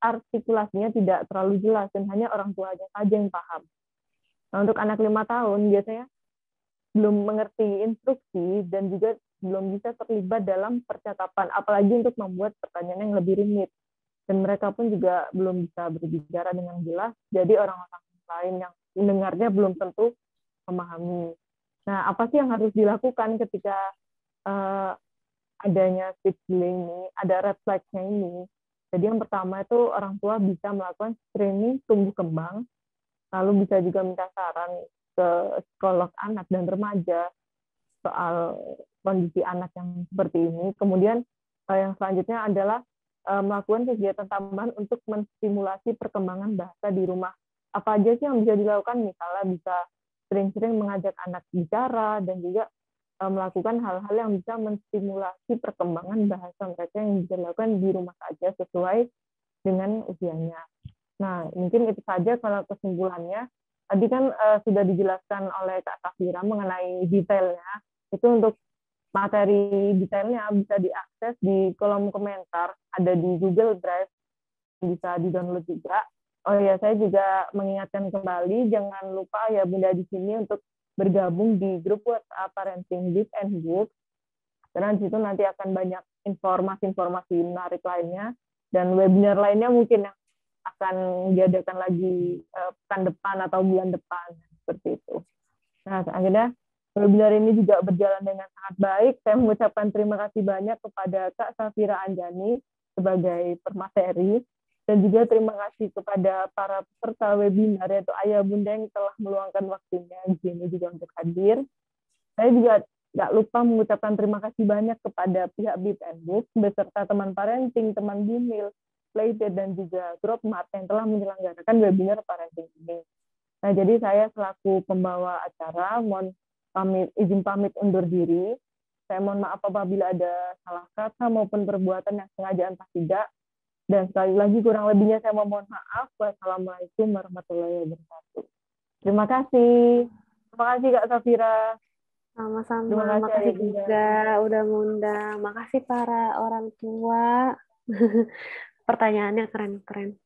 A: artikulasinya tidak terlalu jelas dan hanya orang tuanya saja yang paham. Nah, untuk anak 5 tahun biasanya belum mengerti instruksi dan juga belum bisa terlibat dalam percakapan, apalagi untuk membuat pertanyaan yang lebih rumit. Dan mereka pun juga belum bisa berbicara dengan jelas, jadi orang-orang lain yang mendengarnya belum tentu memahami. Nah, apa sih yang harus dilakukan ketika adanya speech delay ini, ada red flag-nya ini? Jadi yang pertama itu orang tua bisa melakukan screening tumbuh kembang, lalu bisa juga minta saran ke psikolog anak dan remaja soal kondisi anak yang seperti ini. Kemudian yang selanjutnya adalah melakukan kegiatan tambahan untuk menstimulasi perkembangan bahasa di rumah. Apa aja sih yang bisa dilakukan? Misalnya bisa sering-sering mengajak anak bicara dan juga melakukan hal-hal yang bisa menstimulasi perkembangan bahasa mereka yang bisa dilakukan di rumah saja sesuai dengan usianya. Nah, mungkin itu saja kalau kesimpulannya. Tadi kan sudah dijelaskan oleh Kak Safira mengenai detailnya. Itu untuk materi detailnya bisa diakses di kolom komentar, ada di Google Drive, bisa di-download juga. Oh ya, saya juga mengingatkan kembali, jangan lupa ya Bunda di sini untuk bergabung di grup WhatsApp Parenting Bib and Book, karena di situ nanti akan banyak informasi-informasi menarik lainnya, dan webinar lainnya mungkin yang akan diadakan lagi pekan depan atau bulan depan, seperti itu. Nah, akhirnya webinar ini juga berjalan dengan sangat baik. Saya mengucapkan terima kasih banyak kepada Kak Safira Anjani sebagai permateri, dan juga terima kasih kepada para peserta webinar, yaitu Ayah Bunda yang telah meluangkan waktunya di sini juga untuk hadir. Saya juga nggak lupa mengucapkan terima kasih banyak kepada pihak Bib and Book, beserta teman parenting, teman Bimil, Playdate, dan juga grup MAT yang telah menyelenggarakan webinar parenting ini. Nah, jadi saya selaku pembawa acara, izin pamit undur diri. Saya mohon maaf apabila ada salah kata maupun perbuatan yang sengaja entah tidak. Dan sekali lagi kurang lebihnya saya mohon maaf. Wassalamualaikum warahmatullahi wabarakatuh. Terima kasih. Terima kasih Kak Safira.
B: Sama-sama,
A: Terima kasih
B: makasih
A: Ayah Bunda.
B: juga udah ngundang. Makasih para orang tua. Pertanyaannya keren-keren.